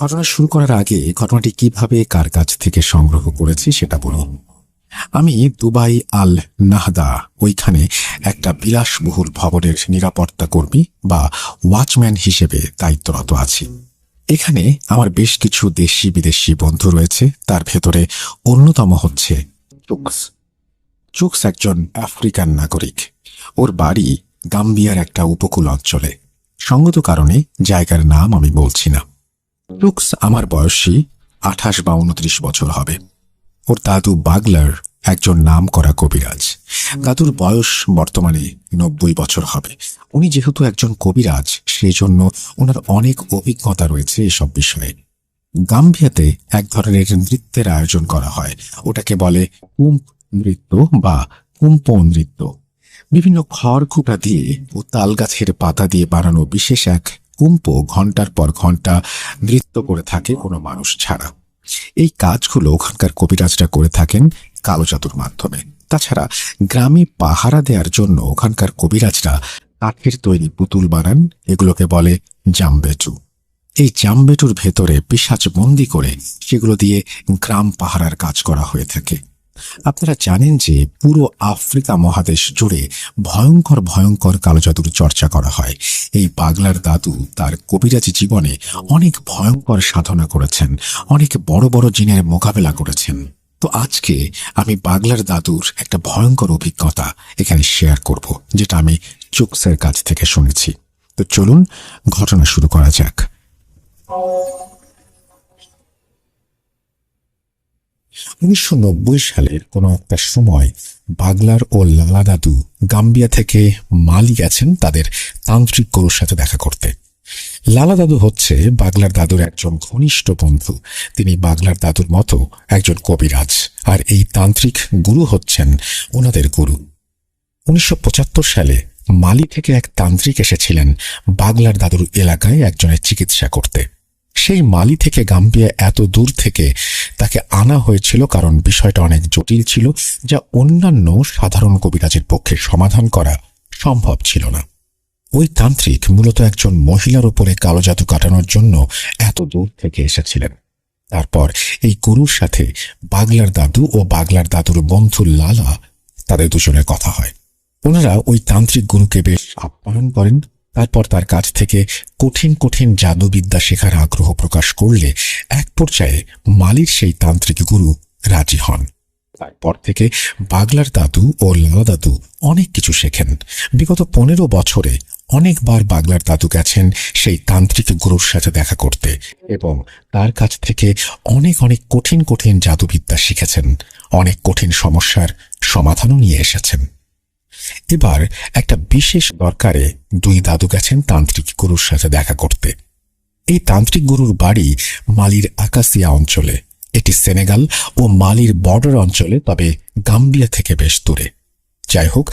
ঘটনা শুরু করার আগে ঘটনাটি কিভাবে কার কাছ থেকে সংগ্রহ করেছি সেটা বলি। আমি দুবাই আল নাহদা ওইখানে একটা বিলাসবহুল ভবনের নিরাপত্তা কর্মী বা ওয়াচম্যান হিসেবে দায়িত্বরত আছি। এখানে আমার বেশ কিছু দেশি বিদেশি বন্ধু রয়েছে। তার ভেতরে অন্যতম হচ্ছে চুকস। চুকস একজন আফ্রিকান নাগরিক। ওর বাড়ি গাম্বিয়ার একটা উপকূল অঞ্চলে। সঙ্গত কারণে জায়গার নাম আমি বলছি না। চুকস আমার বয়সী 28 বা 29 বছর হবে। ওর দাদু বাগলার একজন নাম করা কবিরাজ। দাদুর বয়স বর্তমানে 90 বছর হবে। উনি যেহেতু একজন কবিরাজ, সেই জন্য ওনার অনেক অভিজ্ঞতা রয়েছে এসব বিষয়ে। গাম্বিয়াতে এক ধরনের নৃত্যের আয়োজন করা হয়, ওটাকে বলে কুম্প নৃত্য বা কুম্প নৃত্য। বিভিন্ন খড়কুটা দিয়ে ও তাল গাছের পাতা দিয়ে বানানো বিশেষ এক কুম্প ঘন্টার পর ঘন্টা নৃত্য করে থাকে কোনো মানুষ ছাড়া। এই কাজগুলো ওখানকার কবিরাজরা করে থাকেন কালো জাদুর মাধ্যমে। তাছাড়া গ্রামে পাহারা দেওয়ার জন্য ওখানকার কবিরাজরা কাঠের তৈরি পুতুল বানান, এগুলোকে বলে জামবেটু। এই জামবেটুর ভেতরে পিশাচ বন্দি করে সেগুলো দিয়ে গ্রাম পাহারার কাজ করা হয়ে থাকে। আপনারা জানেন যে পুরো আফ্রিকা মহাদেশ জুড়ে ভয়ঙ্কর ভয়ঙ্কর কালো জাদুর চর্চা করা হয়। এই পাগলার দাদু তার কবিরাজি জীবনে অনেক ভয়ঙ্কর সাধনা করেছেন, অনেক বড় বড় জিনের মোকাবেলা করেছেন। তো আজকে আমি পাগলার দাদুর একটা ভয়ঙ্কর অভিজ্ঞতা এখানে শেয়ার করব, যেটা আমি চুকসের কাছ থেকে শুনেছি। তো চলুন ঘটনা শুরু করা যাক। 1990 সালের কোনো একটা সময় বাগলার ও লালা দাদু গাম্বিয়া থেকে মালি গেছেন তাদের তান্ত্রিক গুরুর সাথে দেখা করতে। লালা দাদু হচ্ছে বাগলার দাদুর একজন ঘনিষ্ঠ বন্ধু। তিনি বাগলার দাদুর মতো একজন কবিরাজ, আর এই তান্ত্রিক গুরু হচ্ছেন ওনাদের গুরু। 1975 সালে মালি থেকে এক তান্ত্রিক এসেছিলেন বাগলার দাদুর এলাকায় একজনের চিকিৎসা করতে। সেই মালি থেকে গাম্বিয়া এত দূর থেকে তাকে আনা হয়েছিল কারণ বিষয়টা অনেক জটিল ছিল, যা অন্যান্য সাধারণ কবিরাজের পক্ষে সমাধান করা সম্ভব ছিল না। ওই তান্ত্রিক মূলত একজন মহিলার উপরে কালো জাদু কাটানোর জন্য এত দূর থেকে এসেছিলেন। তারপর এই গুরুর সাথে বাগলার দাদু ও বাগলার দাদুর বন্ধু লালা, তাদের দুজনের কথা হয়। ওনারা ওই তান্ত্রিক গুরুকে বেশ আপ্যায়ন করেন। তারপর তার কাছ থেকে কঠিন কঠিন জাদুবিদ্যা শেখার আগ্রহ প্রকাশ করলে এক পর্যায়ে মালির সেই তান্ত্রিক গুরু রাজি হন। তারপর থেকে বাগলার দাদু ও লালা দাদু অনেক কিছু শেখেন। বিগত 15 বছরে অনেকবার বাগলার দাদু গেছেন সেই তান্ত্রিক গুরুর সাথে দেখা করতে এবং তার কাছ থেকে অনেক অনেক কঠিন কঠিন জাদুবিদ্যা শিখেছেন। অনেক কঠিন সমস্যার সমাধানও নিয়ে এসেছেন। এবার একটা বিশেষ দরকারে দুই দাদু গেছেন তান্ত্রিক গুরুর সাথে দেখা করতে। এই তান্ত্রিক গুরুর বাড়ি মালির আকাসিয়া অঞ্চলে। এটি সেনেগাল ও মালির বর্ডার অঞ্চলে, তবে গাম্বিয়া থেকে বেশ দূরে। যাই হোক,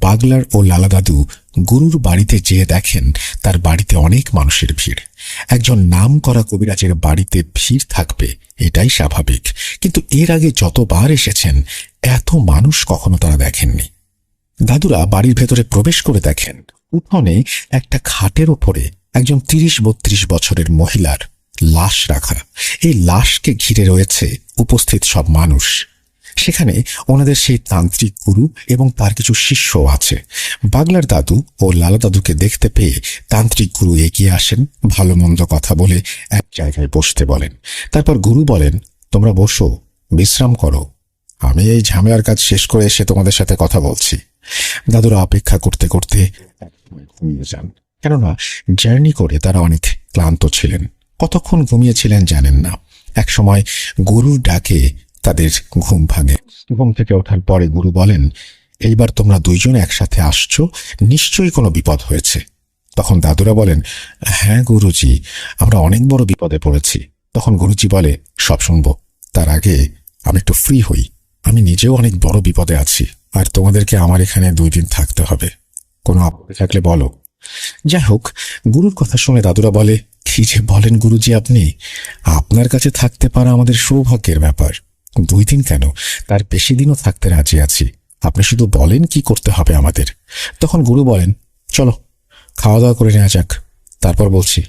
বাগলার ও লালা দাদু গুরুর বাড়িতে যেয়ে দেখেন তার বাড়িতে অনেক মানুষের ভিড়। একজন নাম করা কবিরাজের বাড়িতে ভিড় থাকবে, এটাই স্বাভাবিক, কিন্তু এর আগে যতবার এসেছেন এত মানুষ কখনো তারা দেখেননি। দাদুরা বাড়ির ভেতরে প্রবেশ করে দেখেন উঠোনে একটা খাটের ওপরে একজন 30-32 বছরের মহিলার লাশ রাখা। এই লাশকে ঘিরে রয়েছে উপস্থিত সব মানুষ। সেখানে ওনাদের সেই তান্ত্রিক গুরু এবং তার কিছু শিষ্য আছে। বাগলার দাদু ও লালা দাদুকে দেখতে পেয়ে তান্ত্রিক গুরু এগিয়ে আসেন, ভালো মন্দ কথা বলে এক জায়গায় বসতে বলেন। তারপর গুরু বলেন, তোমরা বসো, বিশ্রাম করো, আমি এই ঝামেলার কাজ শেষ করে এসে তোমাদের সাথে কথা বলছি। দাদুরা অপেক্ষা করতে করতে একসময় ঘুমিয়ে যান, কেননা জার্নি করে তারা অনেক ক্লান্ত ছিলেন। কতক্ষণ ঘুমিয়েছিলেন জানেন না। একসময় গুরুর ডাকে তাদের ঘুম ভাঙে। ঘুম থেকে ওঠার পরে গুরু বলেন, এইবার তোমরা দুইজন একসাথে আসছো, নিশ্চয়ই কোনো বিপদ হয়েছে। তখন দাদুরা বলেন, হ্যাঁ গুরুজি, আমরা অনেক বড় বিপদে পড়েছি। তখন গুরুজি বলে, সব শুনবো, তার আগে আমি একটু ফ্রি হই। আমি নিজেও অনেক বড় বিপদে আছি, আর তোমাদেরকে আমার এখানে 2 দিন থাকতে হবে। কোনো আপত্তি থাকলে বলো। যাই হোক, গুরুর কথা শুনে দাদুরা বলে, কি যে বলেন গুরুজি আপনি, আপনার কাছে থাকতে পারা আমাদের সৌভাগ্যের ব্যাপার। 2 দিন কেন, তার বেশি দিনও থাকতে রাজি আছি। আপনি শুধু বলেন কি করতে হবে আমাদের। তখন গুরু বলেন, চলো খাওয়া দাওয়া করে নেওয়া যাক, তারপর বলছি।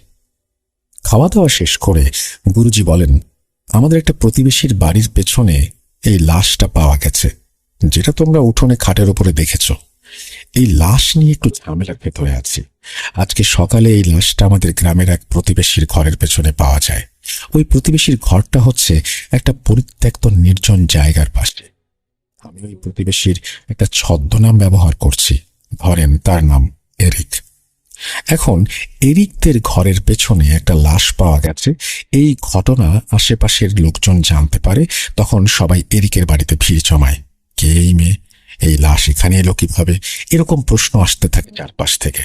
খাওয়া দাওয়া শেষ করে গুরুজি বলেন, আমাদের একটা প্রতিবেশীর বাড়ির পেছনে এই লাশটা পাওয়া গেছে, যেটা তোমরা উঠোনে খাটের উপরে দেখেছ। এই লাশ নিয়ে একটু ঝামেলার ভেতরে আছি। আজকে সকালে এই লাশটা আমাদের গ্রামের এক প্রতিবেশীর ঘরের পেছনে পাওয়া যায়। ওই প্রতিবেশীর ঘরটা হচ্ছে একটা পরিত্যক্ত নির্জন জায়গার পাশে। আমি ওই প্রতিবেশীর একটা ছদ্মনাম ব্যবহার করছি, ধরেন তার নাম এরিক। এখন এরিকদের ঘরের পেছনে একটা লাশ পাওয়া গেছে। এই ঘটনা আশেপাশের লোকজন জানতে পারে। তখন সবাই এরিকের বাড়িতে ভিড় জমায়। কে এই মেয়ে? এই লাশ এখানে এলো কিভাবে? এরকম প্রশ্ন আসতে থাকে চারপাশ থেকে।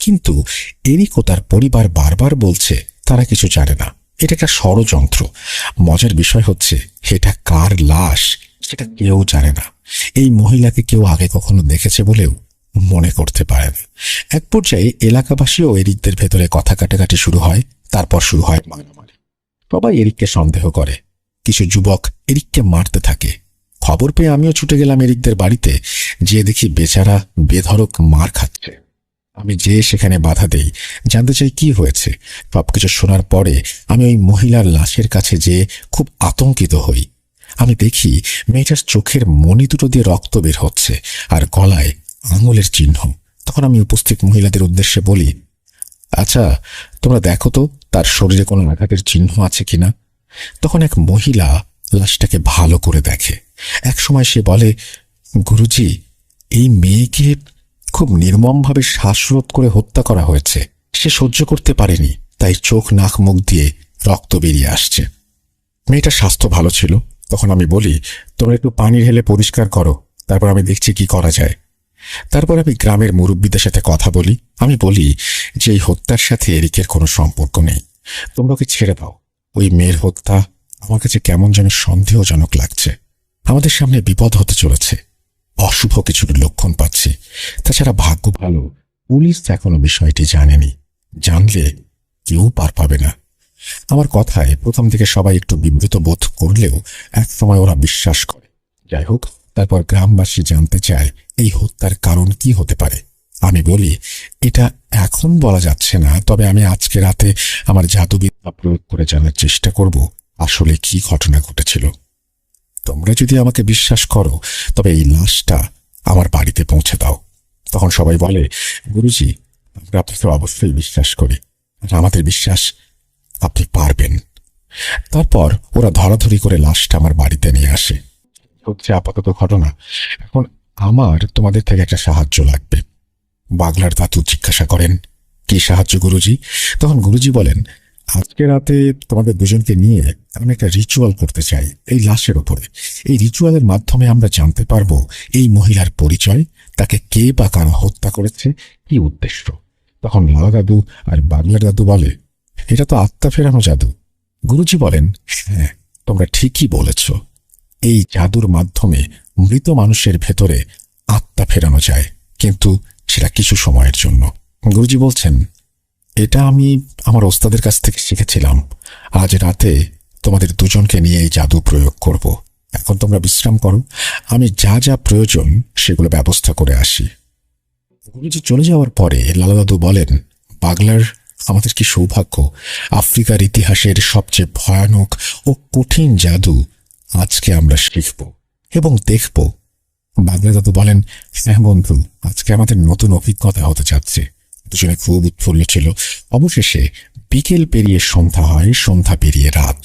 কিন্তু এরিক ও তার পরিবার বারবার বলছে তারা কিছু জানে না, এটা একটা ষড়যন্ত্র। মজার বিষয় হচ্ছে এটা কার লাশ সেটা কেউ জানে না। এই মহিলাকে কেউ আগে কখনো দেখেছে বলেও মনে করতে পারে না। এক পর্যায়ে এলাকাবাসী ও এরিকদের ভেতরে কথা কাটাকাটি শুরু হয়। তারপর শুরু হয় মারামারি। সবাই এরিককে সন্দেহ করে। কিছু যুবক এরিককে মারতে থাকে। খবর পেয়ে আমিও ছুটে গেলাম এরিকদের বাড়িতে। যেয়ে দেখি বেচারা বেধড়ক মার খাচ্ছে। আমি যেয়ে সেখানে বাধা দেই, জানতে চাই কি হয়েছে। সবকিছু শোনার পরে আমি ওই মহিলার লাশের কাছে যেয়ে খুব আতঙ্কিত হই। আমি দেখি মেয়েটার চোখের মণি দুটো দিয়ে রক্ত বের হচ্ছে আর গলায় আঙুলের চিহ্ন। তখন আমি উপস্থিত মহিলাদের উদ্দেশ্যে বলি, আচ্ছা তোমরা দেখো তো তার শরীরে কোনো আঘাতের চিহ্ন আছে কিনা। তখন এক মহিলা লাশটাকে ভালো করে দেখে। এক সময় সে বলে, গুরুজি, এই মেয়েকে খুব নির্মমভাবে শ্বাসরোধ করে হত্যা করা হয়েছে। সে সহ্য করতে পারেনি, তাই চোখ নাক মুখ দিয়ে রক্ত বেরিয়ে আসছে। মেয়েটার স্বাস্থ্য ভালো ছিল। তখন আমি বলি, তোমরা একটু পানি ঢেলে পরিষ্কার করো, তারপর আমি দেখছি কি করা যায়। তারপর আমি গ্রামের মুরব্বীদের সাথে কথা বলি। আমি বলি যে এই হত্যার সাথে এরিকের কোনো সম্পর্ক নেই, তোমরা ওকে ছেড়ে দাও। ওই মেয়ের হত্যা আমার কাছে কেমন যেন সন্দেহজনক লাগছে। আমাদের সামনে বিপদ হতে চলেছে, অশুভ কিছুর লক্ষণ পাচ্ছি। তাছাড়া ভাগ্য ভালো, পুলিশ এখনো বিষয়টি জানেনি, জানলে কেউ পার পাবে না। আমার কথায় প্রথম থেকে সবাই একটু বিব্রত বোধ করলেও এক সময় ওরা বিশ্বাস করে। যাই হোক, তারপর গ্রামবাসী জানতে চায় এই হত্যার কারণ কি হতে পারে। আমি বলি, এটা এখন বলা যাচ্ছে না, তবে আমি আজকে রাতে আমার জাদুবিদ্যা প্রয়োগ করে জানার চেষ্টা করব আসলে কি ঘটনা ঘটেছিল। তোমরা যদি আমাকে বিশ্বাস করো তবে এই লাশটা আমার বাড়িতে পৌঁছে দাও। তখন সবাই বলে, গুরুজি, আমরা আপনাকে অবশ্যই বিশ্বাস করি, আর আমাদের বিশ্বাস আপনি পারবেন। তারপর ওরা ধরাধরি করে লাশটা আমার বাড়িতে নিয়ে আসে। হচ্ছে আপাতত ঘটনা। এখন আমার তোমাদের থেকে একটা সাহায্য লাগবে। বাগলার দাদু জিজ্ঞাসা করেন, কি সাহায্য গুরুজি? তখন গুরুজি বলেন, আজকে রাতে তোমাদের দুজনকে নিয়ে আমি একটা রিচুয়াল করতে চাই এই লাশের ওপরে। এই রিচুয়ালের মাধ্যমে আমরা জানতে পারবো এই মহিলার পরিচয়, তাকে কে বা কারা হত্যা করেছে, কি উদ্দেশ্য। তখন লালা দাদু আর বাগলার দাদু বলে, এটা তো আত্মা ফেরানো জাদু। গুরুজি বলেন, হ্যাঁ, তোমরা ঠিকই বলেছ। এই জাদুর মাধ্যমে মৃত মানুষের ভেতরে আত্মা ফেরানো যায়, কিন্তু সেটা কিছু সময়ের জন্য। গুরুজি বলছেন, এটা আমি আমার ওস্তাদের কাছ থেকে শিখেছিলাম। আজ রাতে তোমাদের দুজনকে নিয়ে এই জাদু প্রয়োগ করব। এখন তোমরা বিশ্রাম করো, আমি যা যা প্রয়োজন সেগুলো ব্যবস্থা করে আসি। গুরুজি চলে যাওয়ার পরে লালা দাদু বলেন, বাগলার, আমাদের কি সৌভাগ্য। আফ্রিকার ইতিহাসের সবচেয়ে ভয়ানক ও কঠিন জাদু আজকে আমরা শিখব এবং দেখব। বাগলা দাদু বলেন, হ্যাঁ বন্ধু, আজকে আমাদের নতুন অভিজ্ঞতা হতে যাচ্ছে। দুজনে খুব উৎফুল্ল ছিল। অবশেষে বিকেল পেরিয়ে সন্ধ্যা হয়, সন্ধ্যা পেরিয়ে রাত।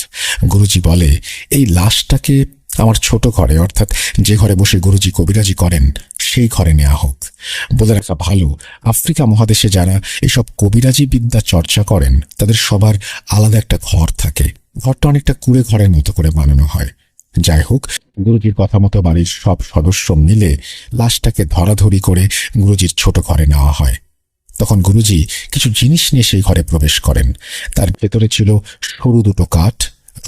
গুরুজি বলে, এই লাশটাকে আমার ছোট ঘরে, অর্থাৎ যে ঘরে বসে গুরুজি কবিরাজি করেন, সেই ঘরে নেওয়া হোক। বলে রাখা ভালো, আফ্রিকা মহাদেশে যারা এসব কবিরাজি বিদ্যা চর্চা করেন তাদের সবার আলাদা একটা ঘর থাকে। ঘরটা অনেকটা কুঁড়ে ঘরের মতো করে বানানো হয়। যাই হোক, গুরুজির কথা মতো বাড়ির সব সদস্য মিলে লাশটাকে ধরাধরি করে গুরুজির ছোট ঘরে নেওয়া হয়। তখন গুরুজি কিছু জিনিস নিয়ে সেই ঘরে প্রবেশ করেন। তার ভেতরে ছিল সরু দুটো কাঠ,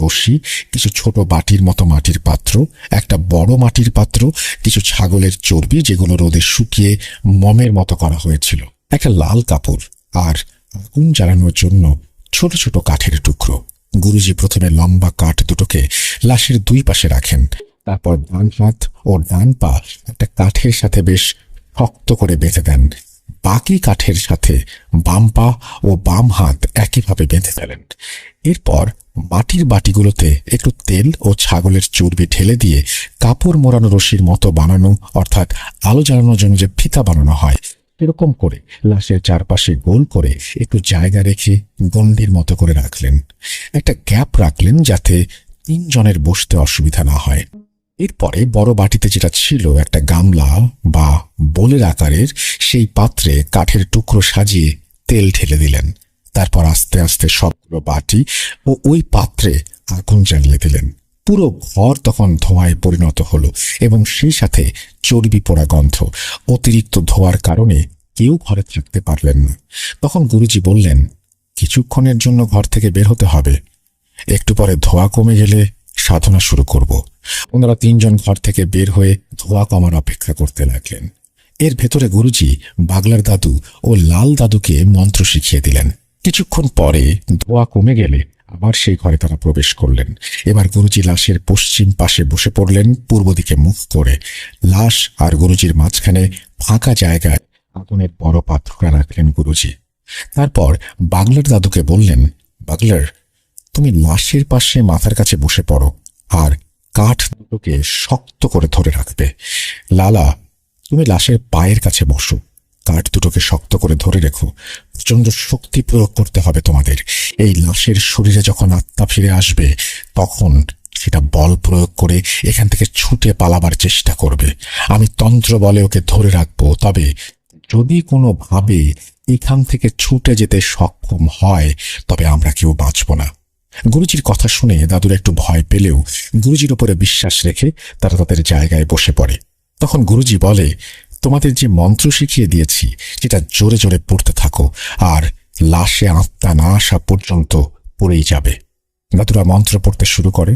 রশি, কিছু ছোট বাটির মতো মাটির পাত্র, একটা বড় মাটির পাত্র, কিছু ছাগলের চর্বি যেগুলো রোদে শুকিয়ে মমের মতো করা হয়েছিল, একটা লাল কাপড়, আর আগুন জ্বালানোর জন্য ছোট ছোট কাঠের টুকরো। গুরুজি প্রথমে লম্বা কাঠ দুটোকে লাশের দুই পাশে রাখেন। তারপর ডান হাত ও ডান পা একটা কাঠের সাথে বেশ শক্ত করে বেঁধে দেন। বাকি কাঠের সাথে বাম পা ও বাম হাত একইভাবে বেঁধে ফেলেন। এরপর মাটির বাটিগুলোতে একটু তেল ও ছাগলের চর্বি ঢেলে দিয়ে কাপড় মোড়ানো রশির মতো বানানো, অর্থাৎ আলো জ্বালানোর জন্য যে ফিতা বানানো হয় এরকম করে লাশের চারপাশে গোল করে একটু জায়গা রেখে গণ্ডির মতো করে রাখলেন। একটা গ্যাপ রাখলেন যাতে 3 জনের বসতে অসুবিধা না হয়। এরপরে বড় বাটিতে যেটা ছিল একটা গামলা বা বোলের আকারের, সেই পাত্রে কাঠের টুকরো সাজিয়ে তেল ঢেলে দিলেন। তারপর আস্তে আস্তে সবগুলো বাটি ও ওই পাত্রে আগুন জ্বালিয়ে দিলেন। পুরো ঘর তখন ধোঁয়ায় পরিণত হলো এবং সেই সাথে চর্বি পোড়া গন্ধ। অতিরিক্ত ধোঁয়ার কারণে কেউ ঘরে থাকতে পারলেন না। তখন গুরুজি বললেন, কিছুক্ষণের জন্য ঘর থেকে বের হতে হবে, একটু পরে ধোঁয়া কমে গেলে সাধনা শুরু করব। ওনারা 3 জন ঘর থেকে বের হয়ে ধোঁয়া কমার অপেক্ষা করতে লাগলেন। এর ভেতরে গুরুজি বাগলার দাদু ও লাল দাদুকে মন্ত্র শিখিয়ে দিলেন। কিছুক্ষণ পরে ধোঁয়া কমে গেলে আবার সেই ঘরে তারা প্রবেশ করলেন। এবার গুরুজি লাশের পশ্চিম পাশে বসে পড়লেন, পূর্ব দিকে মুখ করে। লাশ আর গুরুজির মাঝখানে ফাঁকা জায়গায় আগুনের বড় পাত্রটা রাখলেন গুরুজি। তারপর বাগলার দাদুকে বললেন, বাগলার, তুমি লাশের পাশে মাথার কাছে বসে পড়ো আর কাঠ দুটোকে শক্ত করে ধরে রাখবে। লালা, তুমি লাশের পায়ের কাছে বসো, কাঠ দুটোকে শক্ত করে ধরে রেখো। প্রচন্ড শক্তি প্রয়োগ করতে হবে তোমাদের। এই লাশের শরীরে যখন আত্মা ফিরে আসবে তখন সেটা বল প্রয়োগ করে এখান থেকে ছুটে পালাবার চেষ্টা করবে। আমি তন্ত্র বলে ওকে ধরে রাখবো, তবে যদি কোনোভাবে এখান থেকে ছুটে যেতে সক্ষম হয় তবে আমরা কেউ বাঁচব না। গুরুজির কথা শুনে দাদুর একটু ভয় পেলেও গুরুজির উপরে বিশ্বাস রেখে তারা তাদের জায়গায় বসে পড়ে। তখন গুরুজি বলে, তোমাদের যে মন্ত্র শিখিয়ে দিয়েছি সেটা জোরে জোরে পড়তে থাকো, আর লাশে আত্মা না আসা পর্যন্ত পড়েই যাবে। দাদুরা মন্ত্র পড়তে শুরু করে,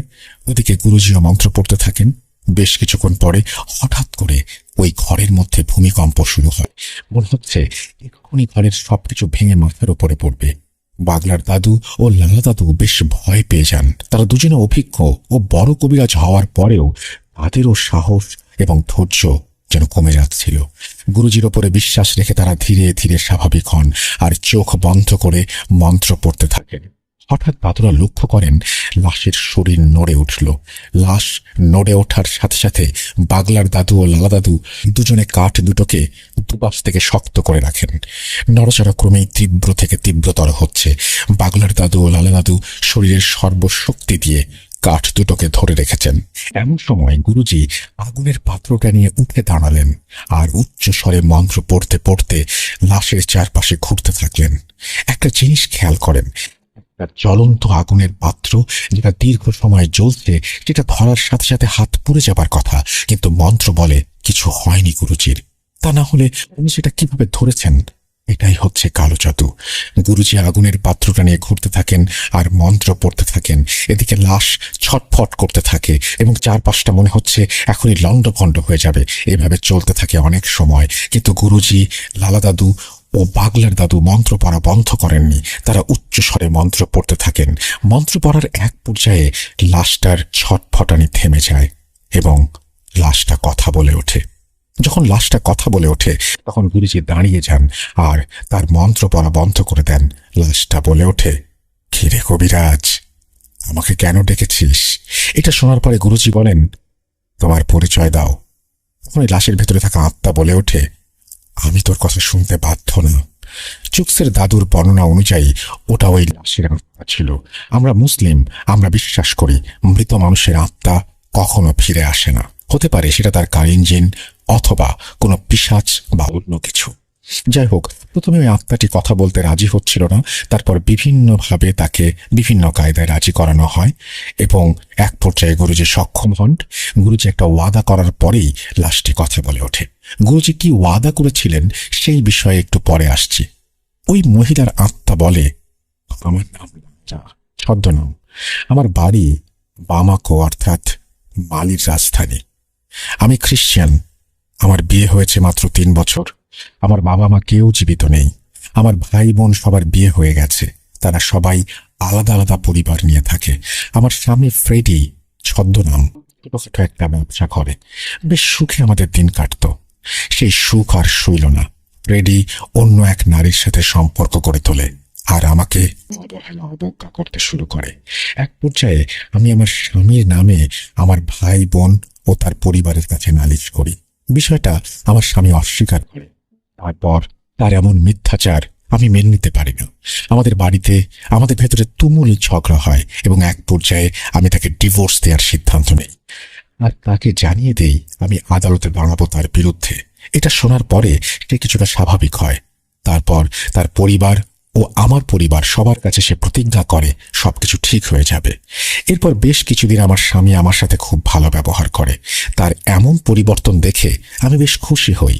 ওদিকে গুরুজিও মন্ত্র পড়তে থাকেন। বেশ কিছুক্ষণ পরে হঠাৎ করে ওই ঘরের মধ্যে ভূমিকম্প শুরু হয়। মনে হচ্ছে এক্ষুনি ঘরের সবকিছু ভেঙে মাথার উপরে পড়বে। বাগলার দাদু ও লালা দাদু বেশ ভয় পেয়ে যান। তারা দুজনে অভিজ্ঞ ও বড় কবিরাজ হওয়ার পরেও তাদেরও সাহস এবং ধৈর্য যেন কমে যাচ্ছিল। গুরুজির ওপরে বিশ্বাস রেখে তারা ধীরে ধীরে স্বাভাবিক হন আর চোখ বন্ধ করে মন্ত্র পড়তে থাকেন। হঠাৎ দাদুরা লক্ষ্য করেন লাশের শরীর নড়ে উঠল। লাশ নড়ে ওঠার সাথে সাথে বাগলার দাদু ও লালা দাদু দুজনে কাঠ দুটোকে দুপাশ থেকে শক্ত করে রাখেন। নড়াচড়া ক্রমেই তীব্র থেকে তীব্রতর হচ্ছে। বাগলার দাদু ও লালা দাদু শরীরের সর্বশক্তি দিয়ে কাঠ দুটোকে ধরে রেখেছেন। এমন সময় গুরুজি আগুনের পাত্রটা নিয়ে উঠে দাঁড়ালেন আর উচ্চ স্বরে মন্ত্র পড়তে পড়তে লাশের চারপাশে ঘুরতে থাকলেন। একটা জিনিস খেয়াল করেন, জ্বলন্ত আগুনের পাত্র যেটা দীর্ঘ সময় জ্বলছে, যেটা ধরার সাথে সাথে হাত পুড়ে যাবার কথা, কিন্তু মন্ত্র বলে কিছু হয়নি গুরুজির। তা না হলে উনি সেটা কিভাবে ধরেছেন? এটাই হচ্ছে কালো জাদু। গুরুজি আগুনের পাত্রটা নিয়ে ঘুরতে থাকেন আর মন্ত্র পড়তে থাকেন। এদিকে লাশ ছটফট করতে থাকে এবং চারপাশটা মনে হচ্ছে এখনই লণ্ডভণ্ড হয়ে যাবে। এভাবে চলতে থাকে অনেক সময়, কিন্তু গুরুজি, লালা দাদু ও বাগলার দাদু মন্ত্র পড়া বন্ধ করেননি। তারা উচ্চ স্বরে মন্ত্র পড়তে থাকেন। মন্ত্র পড়ার এক পর্যায়ে লাশটার ছটফটানি থেমে যায় এবং লাশটা কথা বলে ওঠে। যখন লাশটা কথা বলে ওঠে তখন গুরুজি দাঁড়িয়ে যান আর তার মন্ত্র পড়া বন্ধ করে দেন। লাশটা বলে ওঠে, খিরে কবিরাজ, আমাকে কেন ডেকেছিস? এটা শোনার পরে গুরুজি বলেন, তোমার পরিচয় দাও। তখন লাশের ভেতরে থাকা আত্মা বলে ওঠে, আমি তোর কথা শুনতে বাধ্য না। চুকসের দাদুর বর্ণনা অনুযায়ী ওটা ওই লাশের আত্মা ছিল। আমরা মুসলিম, আমরা বিশ্বাস করি মৃত মানুষের আত্মা কখনো ফিরে আসে না। হতে পারে সেটা তার কালীন জিন অথবা কোনো পিশাচ বা অন্য কিছু। যাই হোক, প্রথমে ওই আত্মাটি কথা বলতে রাজি হচ্ছিল না। তারপর বিভিন্নভাবে তাকে বিভিন্ন কায়দায় রাজি করানো হয় এবং এক পর্যায়ে গুরুজি সক্ষম হন। গুরুজি একটা ওয়াদা করার পরেই লাশটি কথা বলে ওঠে। গুরুজি কি ওয়াদা করেছিলেন সেই বিষয়ে একটু পরে আসছি। ওই মহিলার আত্মা বলে, আমার নাম ছদ্মনাম, আমার বাড়ি বামাকো অর্থাৎ মালির রাজধানী। আমি খ্রিস্টান। আমার বিয়ে হয়েছে মাত্র 3 বছর। আমার বাবা মা কেউ জীবিত নেই। আমার ভাই বোন সবার বিয়ে হয়ে গেছে। তারা সবাই আলাদা আলাদা পরিবার নিয়ে থাকে। আমার স্বামী ফ্রেডি, ছদ্মনাম, ছোটখাটো একটা ব্যবসা করে। বেশ সুখে আমাদের দিন কাটত। সেই সুখ আর সইল না। ফ্রেডি অন্য এক নারীর সাথে সম্পর্ক করে তোলে আর আমাকে অবহেলা অবজ্ঞা করতে শুরু করে। এক পর্যায়ে আমি আমার স্বামীর নামে আমার ভাই বোন ও তার পরিবারের কাছে নালিশ করি। বিষয়টা আমার স্বামী অস্বীকার করে। তারপর তার এমন মিথ্যাচার আমি মেনে নিতে পারি না। আমাদের বাড়িতে আমাদের ভেতরে তুমুল ঝগড়া হয় এবং এক পর্যায়ে আমি তাকে ডিভোর্স দেওয়ার সিদ্ধান্ত নেই আর তাকে জানিয়ে দেই আমি আদালতে দাঁড়াবো তার বিরুদ্ধে। এটা শোনার পরে সে কিছুটা স্বাভাবিক হয়। তারপর তার পরিবার ও আমার পরিবার সবার কাছে সে প্রতিজ্ঞা করে সবকিছু ঠিক হয়ে যাবে। এরপর বেশ কিছুদিন আমার স্বামী আমার সাথে খুব ভালো ব্যবহার করে। তার এমন পরিবর্তন দেখে আমি বেশ খুশি হই।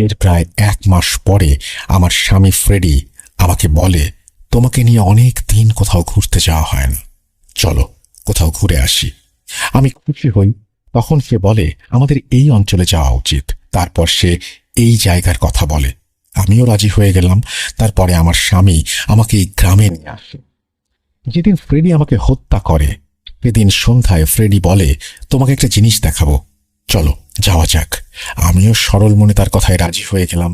এর প্রায় 1 মাস পরে আমার স্বামী ফ্রেডি আমাকে বলে, তোমাকে নিয়ে অনেক দিন কোথাও ঘুরতে যাওয়া হয় না, চলো কোথাও ঘুরে আসি। আমি খুশি হই। তখন সে বলে আমাদের এই অঞ্চলে যাওয়া উচিত। তারপর সে এই জায়গার কথা বলে। আমিও রাজি হয়ে গেলাম। তারপরে আমার স্বামী আমাকে এই গ্রামে নিয়ে আসে। যেদিন ফ্রেডি আমাকে হত্যা করে সেদিন সন্ধ্যায় ফ্রেডি বলে, তোমাকে একটা জিনিস দেখাবো, চলো যাওয়া যাক। আমিও সরল মনে তার কথায় রাজি হয়ে গেলাম।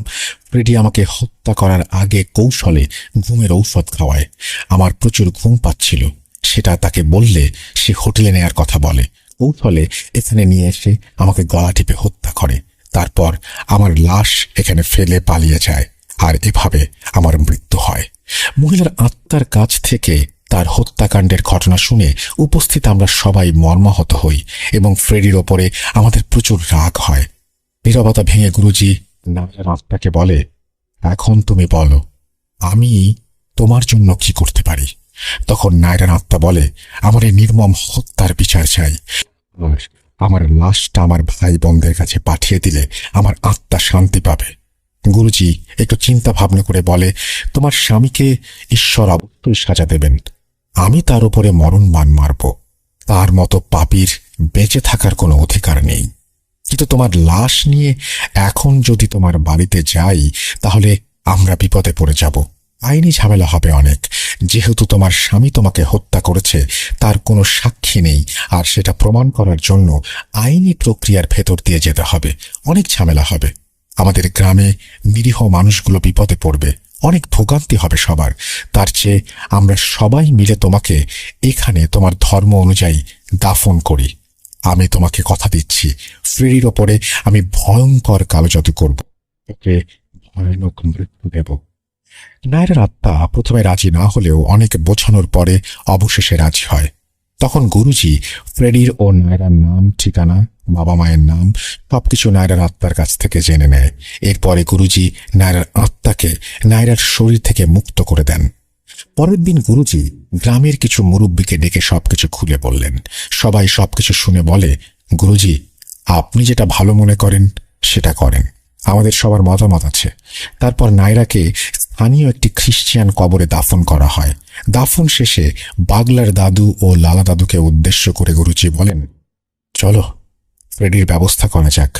ফ্রেডি আমাকে হত্যা করার আগে কৌশলে ঘুমের ঔষধ খাওয়ায়। আমার প্রচুর ঘুম পাচ্ছিল। সেটা তাকে বললে সে হোটেলে নেয়ার কথা বলে। কৌশলে এখানে নিয়ে এসে আমাকে গলা টিপে হত্যা করে। তারপর আমার লাশ এখানে ফেলে পালিয়ে যায় আর এভাবে আমার মৃত্যু হয়। মহিলার আত্মার কাছ থেকে তার হত্যাকাণ্ডের ঘটনা শুনে উপস্থিত আমরা সবাই মর্মাহত হই এবং ফ্রেডির ওপরে আমাদের প্রচুর রাগ হয়। নীরবতা ভেঙে গুরুজি নায়রার আত্মাকে বলে, এখন তুমি বলো আমি তোমার জন্য কি করতে পারি। তখন নায়রার আত্মা বলে, আমার এই নির্মম হত্যার বিচার চাই। আমার লাশটা আমার ভাই বোনদের কাছে পাঠিয়ে দিলে আমার আত্মা শান্তি পাবে। গুরুজি একটু চিন্তা ভাবনা করে বলে, তোমার স্বামীকে ঈশ্বর অবশ্যই সাজা দেবেন। আমি তার উপরে মরণ বাণ মারব। তার মতো পাপীর বেঁচে থাকার কোনো অধিকার নেই। কিন্তু তোমার লাশ নিয়ে এখন যদি তোমার বাড়িতে যাই তাহলে আমরা বিপদে পড়ে যাব। আইনি ঝামেলা হবে অনেক। যেহেতু তোমার স্বামী তোমাকে হত্যা করেছে তার কোনো সাক্ষী নেই আর সেটা প্রমাণ করার জন্য আইনি প্রক্রিয়ার ভেতর দিয়ে যেতে হবে। অনেক ঝামেলা হবে। আমাদের গ্রামে নিরীহ মানুষগুলো বিপদে পড়বে। অনেক ভোগান্তি হবে সবার। তার চেয়ে আমরা সবাই মিলে তোমাকে এখানে তোমার ধর্ম অনুযায়ী দাফন করি। আমি তোমাকে কথা দিচ্ছি, ফ্রেডির ওপরে আমি ভয়ঙ্কর কালো জাদু করব, ওকে ভয়ানক মৃত্যু দেব। নায়রার আত্মা প্রথমে রাজি না হলেও অনেক বোঝানোর পরে অবশেষে রাজি হয়। তখন গুরুজি ফ্রেডির ও নায়রার নাম, ঠিকানা, বাবা মায়ের নাম সবকিছু নায়রার আত্মার কাছ থেকে জেনে নেয়। এরপরে গুরুজি নায়রার আত্মাকে নায়রার শরীর থেকে মুক্ত করে দেন। পরের দিন গুরুজি গ্রামের কিছু মুরব্বীকে ডেকে সবকিছু খুলে বললেন। সবাই সবকিছু শুনে বলে, গুরুজি আপনি যেটা ভালো মনে করেন সেটা করেন, আমাদের সবার মতামত আছে। তারপর নায়রাকে স্থানীয় একটি খ্রিস্টান কবরে দাফন করা হয়। দাফন শেষে বাগলার দাদু ও লালা দাদুকে উদ্দেশ্য করে গুরুজি বলেন, চলো ফ্রেডির ব্যবস্থা করা যাক।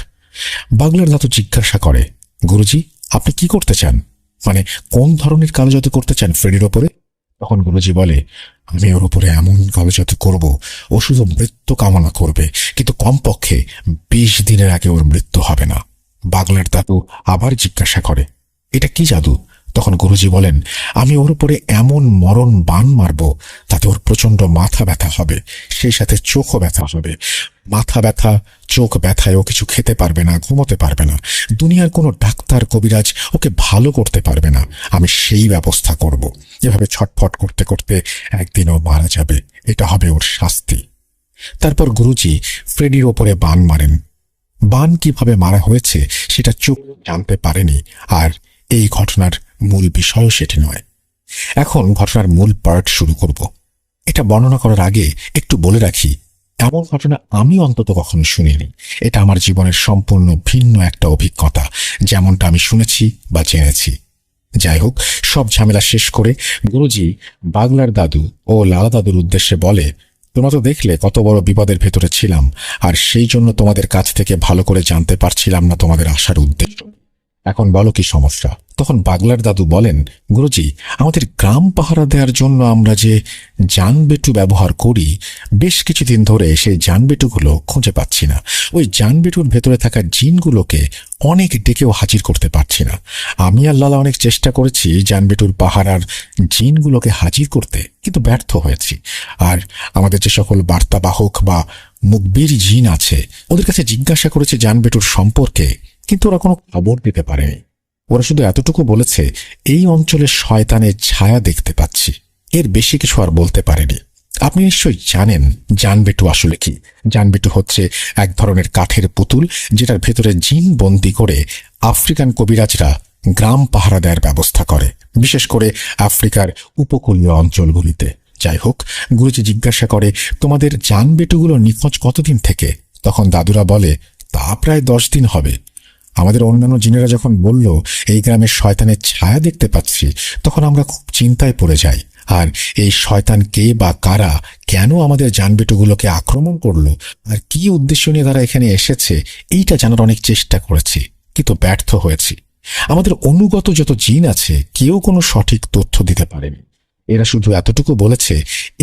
বাগলার দাদু জিজ্ঞাসা করে, গুরুজি আপনি কি করতে চান, মানে কোন ধরনের কালো জাদু করতে চান ফ্রেডির ওপরে? তখন গুরুজি বলে, আমি ওর উপরে এমন কালো জাদু করব ও শুধু মৃত্যু কামনা করবে, কিন্তু কমপক্ষে 20 দিনের আগে ওর মৃত্যু হবে না। বাগলার দাদু আবার জিজ্ঞাসা করে, এটা কি জাদু? তখন গুরুজি বলেন, আমি ওর উপরে এমন মরণ বাণ মারব তাতে ওর প্রচন্ড মাথা ব্যথা হবে, সেই সাথে চোখও ব্যথা হবে। মাথা ব্যথা, চোখ ব্যথায় ও কিছু খেতে পারবে না, ঘুমোতে পারবে না। দুনিয়ার কোনো ডাক্তার কবিরাজ ওকে ভালো করতে পারবে না। আমি সেই ব্যবস্থা করব। এভাবে ছটফট করতে করতে একদিন ও মারা যাবে। এটা হবে ওর শাস্তি। তারপর গুরুজি ফ্রেডির ওপরে বাণ মারেন। বাণ কিভাবে মারা হয়েছে সেটা চোখ জানতে পারেনি, আর এই ঘটনার মূল বিষয়ও সেটি নয়। এখন ঘটনার মূল পার্ট শুরু করব। এটা বর্ণনা করার আগে একটু বলে রাখি, এমন ঘটনা আমি অন্তত কখনো শুনিনি। এটা আমার জীবনের সম্পূর্ণ ভিন্ন একটা অভিজ্ঞতা, যেমনটা আমি শুনেছি বা জেনেছি। যাই হোক, সব ঝামেলা শেষ করে গুরুজি বাগলার দাদু ও লালা দাদুর উদ্দেশ্যে বলে, তোমরা তো দেখলে কত বড় বিপদের ভেতরে ছিলাম, আর সেই জন্য তোমাদের কাছ থেকে ভালো করে জানতে পারছিলাম না তোমাদের আসার উদ্দেশ্য। এখন বলো কি সমস্যা, তখন বাগলার দাদু বলেন, গুরুজি, আমাদের গ্রাম পাহারা দেওয়ার জন্য আমরা যে জানবেটু ব্যবহার করি, বেশ কিছুদিন ধরে সেই জানবেটুগুলো খুঁজে পাচ্ছি না। ওই জানবেটুর ভেতরে থাকা জিনগুলোকে অনেক ডেকেও হাজির করতে পারছি না। আমি আর লালা অনেক চেষ্টা করেছি জানবেটুর পাহারার জিনগুলোকে হাজির করতে, কিন্তু ব্যর্থ হয়েছি। আর আমাদের যে সকল বার্তাবাহক বা মুকবির জিন আছে, ওদের কাছে জিজ্ঞাসা করেছে জানবেটুর সম্পর্কে, কিন্তু ওরা কোনো খবর দিতে পারেনি। ওরা শুধু এতটুকু বলেছে, এই অঞ্চলে শয়তানের ছায়া দেখতে পাচ্ছি, এর বেশি কিছু আর বলতে পারেনি। আপনি নিশ্চয়ই জানেন জানবেটু আসলে কি। জানবেটু হচ্ছে এক ধরনের কাঠের পুতুল, যেটার ভেতরে জিন বন্দি করে আফ্রিকান কবিরাজরা গ্রাম পাহারা দেওয়ার ব্যবস্থা করে, বিশেষ করে আফ্রিকার উপকূলীয় অঞ্চলগুলিতে। যাই হোক, গুরুজি জিজ্ঞাসা করে, তোমাদের জানবেটুগুলো নিখোঁজ কতদিন থেকে? তখন দাদুরা বলে, তা প্রায় 10 দিন হবে। আমাদের অন্যান্য জিনেরা যখন বলল এই গ্রামের শয়তানের ছায়া দেখতে পাচ্ছি, তখন আমরা খুব চিন্তায় পড়ে যাই। আর এই শয়তান কে বা কারা, কেন আমাদের জানবেটুগুলোকে আক্রমণ করলো, আর কি উদ্দেশ্য নিয়ে তারা এখানে এসেছে, এইটা জানার অনেক চেষ্টা করেছি, কিন্তু ব্যর্থ হয়েছি। আমাদের অনুগত যত জিন আছে, কেউ কোনো সঠিক তথ্য দিতে পারেনি। এরা শুধু এতটুকু বলেছে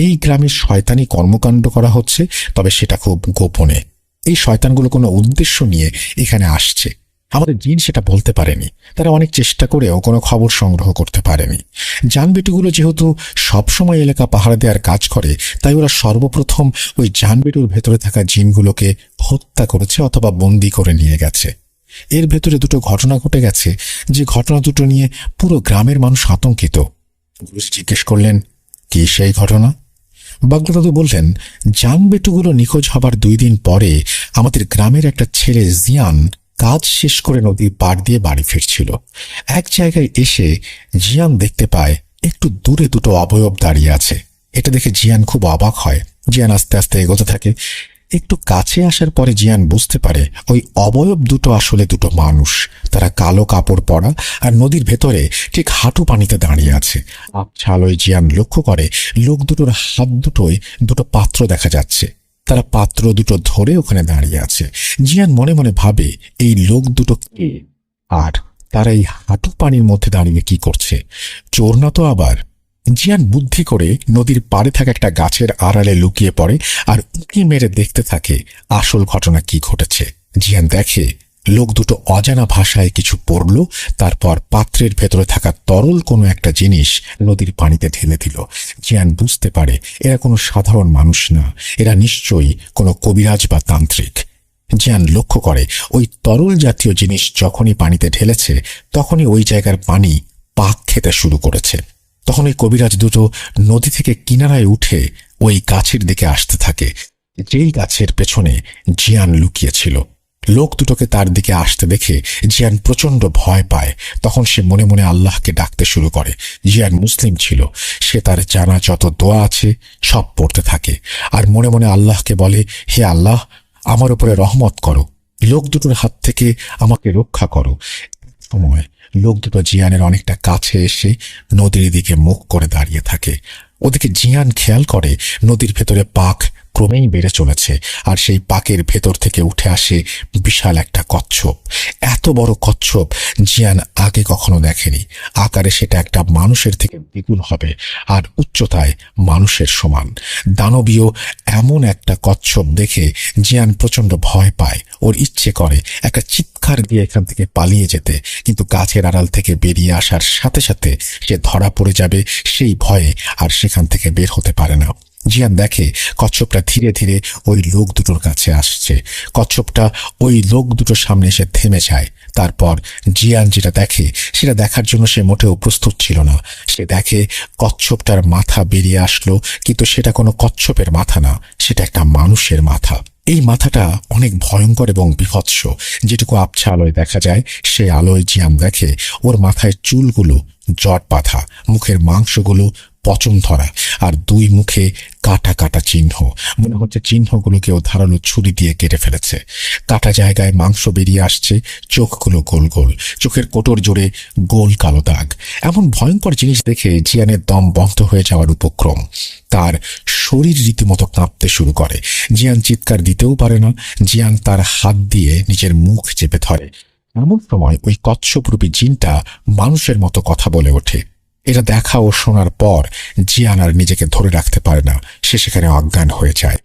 এই গ্রামে শয়তানি কর্মকাণ্ড করা হচ্ছে, তবে সেটা খুব গোপনে। এই শয়তানগুলো কোনো উদ্দেশ্য নিয়ে এখানে আসছে, আমাদের জিন সেটা বলতে পারেনি। তারা অনেক চেষ্টা করেও কোনো খবর সংগ্রহ করতে পারেনি। জানবেটুগুলো যেহেতু সবসময় এলাকা পাহারা দেওয়ার কাজ করে, তাই ওরা সর্বপ্রথম ওই জানবেটুর ভেতরে থাকা জিনগুলোকে হত্যা করেছে অথবা বন্দি করে নিয়ে গেছে। এর ভেতরে দুটো ঘটনা ঘটে গেছে, যে ঘটনা দুটো নিয়ে পুরো গ্রামের মানুষ আতঙ্কিত। গুরুজি জিজ্ঞেস করলেন, কি সেই ঘটনা? বাগলা দাদু বললেন, জানবেটুগুলো নিখোঁজ হবার 2 দিন পরে আমাদের গ্রামের একটা ছেলে জিয়ান কাজ শেষ করে নদীর পাড় দিয়ে বাড়ি ফিরছিল। এক জায়গায় এসে জিয়ান দেখতে পায় একটু দূরে দুটো অবয়ব দাঁড়িয়ে আছে। এটা দেখে জিয়ান খুব অবাক হয়। জিয়ান আস্তে আস্তে এগোতে থাকে। একটু কাছে আসার পরে জিয়ান বুঝতে পারে ওই অবয়ব দুটো আসলে দুটো মানুষ। তারা কালো কাপড় পরা আর নদীর ভেতরে ঠিক হাঁটু পানিতে দাঁড়িয়ে আছে। আবছা আলোয় জিয়ান লক্ষ্য করে লোক দুটোর হাত দুটোয় দুটো পাত্র দেখা যাচ্ছে। তারা পাত্র দুটো ধরে ওখানে দাঁড়িয়ে আছে। জিয়ান মনে মনে ভাবে, এই লোক দুটো কে, আর তারা এই হাঁটু পানির মধ্যে দাঁড়িয়ে কি করছে? চোর না তো আবার? জিয়ান বুদ্ধি করে নদীর পাড়ে থাকা একটা গাছের আড়ালে লুকিয়ে পড়ে আর উঁকি মেরে দেখতে থাকে আসল ঘটনা কি ঘটেছে। জিয়ান দেখে লোক দুটো অজানা ভাষায় কিছু পড়ল, তারপর পাত্রের ভেতরে থাকা তরল কোনো একটা জিনিস নদীর পানিতে ঢেলে দিল। জিয়ান বুঝতে পারে এরা কোনো সাধারণ মানুষ না, এরা নিশ্চয়ই কোনো কবিরাজ বা তান্ত্রিক। জিয়ান লক্ষ্য করে ওই তরল জাতীয় জিনিস যখনই পানিতে ঢেলেছে, তখনই ওই জায়গার পানি পাক খেতে শুরু করেছে। তখন ওই কবিরাজ দুটো নদী থেকে কিনারায় উঠে ওই গাছের দিকে আসতে থাকে, যেই গাছের পেছনে জিয়ান লুকিয়েছিল। লোক দুটোকে তার দিকে আসতে দেখে জিয়ান প্রচন্ড ভয় পায়। তখন সে মনে মনে আল্লাহকে ডাকতে শুরু করে। জিয়ান মুসলিম ছিল, সে তার জানা যত দোয়া আছে সব পড়তে থাকে আর মনে মনে আল্লাহকে বলে, হে আল্লাহ, আমার উপরে রহমত করো, লোক দুটোর হাত থেকে আমাকে রক্ষা করো। সময় লোক দুটো জিয়ানের অনেকটা কাছে এসে নদীর দিকে মুখ করে দাঁড়িয়ে থাকে। ওদিকে জিয়ান খেয়াল করে নদীর ভেতরে পাক ক্রমেই বেড়ে চলেছে, আর সেই পাকের ভেতর থেকে উঠে আসে বিশাল একটা কচ্ছপ। এত বড় কচ্ছপ জিয়ান আগে কখনো দেখেনি। আকারে সেটা একটা মানুষের থেকে দ্বিগুণ হবে, আর উচ্চতায় মানুষের সমান। দানবীয় এমন একটা কচ্ছপ দেখে জিয়ান প্রচন্ড ভয় পায়। ওর ইচ্ছে করে একটা চিৎকার দিয়ে এখান থেকে পালিয়ে যেতে, কিন্তু গাছের আড়াল থেকে বেরিয়ে আসার সাথে সাথে সে ধরা পড়ে যাবে সেই ভয়ে আর সেখান থেকে বের হতে পারে না। জিয়ান দেখে কচ্ছপটা ধীরে ধীরে ওই লোক দুটোর কাছে আসছে। কচ্ছপটা ওই লোক দুটোর সামনে এসে থেমে যায়। তারপর জিয়ান যেটা দেখে, সেটা দেখার জন্য সে মোটেও প্রস্তুত ছিল না। সে দেখে কচ্ছপটার মাথা বেরিয়ে আসলো, কিন্তু সেটা কোনো কচ্ছপের মাথা না, সেটা একটা মানুষের মাথা। এই মাথাটা অনেক ভয়ঙ্কর এবং বিভৎস। যেটুকু আবছা আলোয় দেখা যায়, সে আলোয় জিয়ান দেখে ওর মাথায় চুলগুলো জট বাঁধা, মুখের মাংসগুলো পচন ধরা, আর 2 মুখে কাটা কাটা চিহ্ন। মনে হচ্ছে চিহ্নগুলো কেউ ধারালো ছুরি দিয়ে কেটে ফেলেছে। কাটা জায়গায় মাংস বেরিয়ে আসছে, চোখগুলো গোল গোল, চোখের কোটর জোরে গোল কালো দাগ। এমন ভয়ঙ্কর জিনিস দেখে জিয়ানের দম বন্ধ হয়ে যাওয়ার উপক্রম। তার শরীর রীতিমতো কাঁপতে শুরু করে। জিয়ান চিৎকার দিতেও পারে না। জিয়ান তার হাত দিয়ে নিজের মুখ চেপে ধরে। এমন সময় ওই কচ্ছপরূপী জিনটা মানুষের মতো কথা বলে ওঠে। এটা দেখা ও শোনার পর জিয়ান আর নিজেকে ধরে রাখতে পারে না, সে সেখানে অজ্ঞান হয়ে যায়।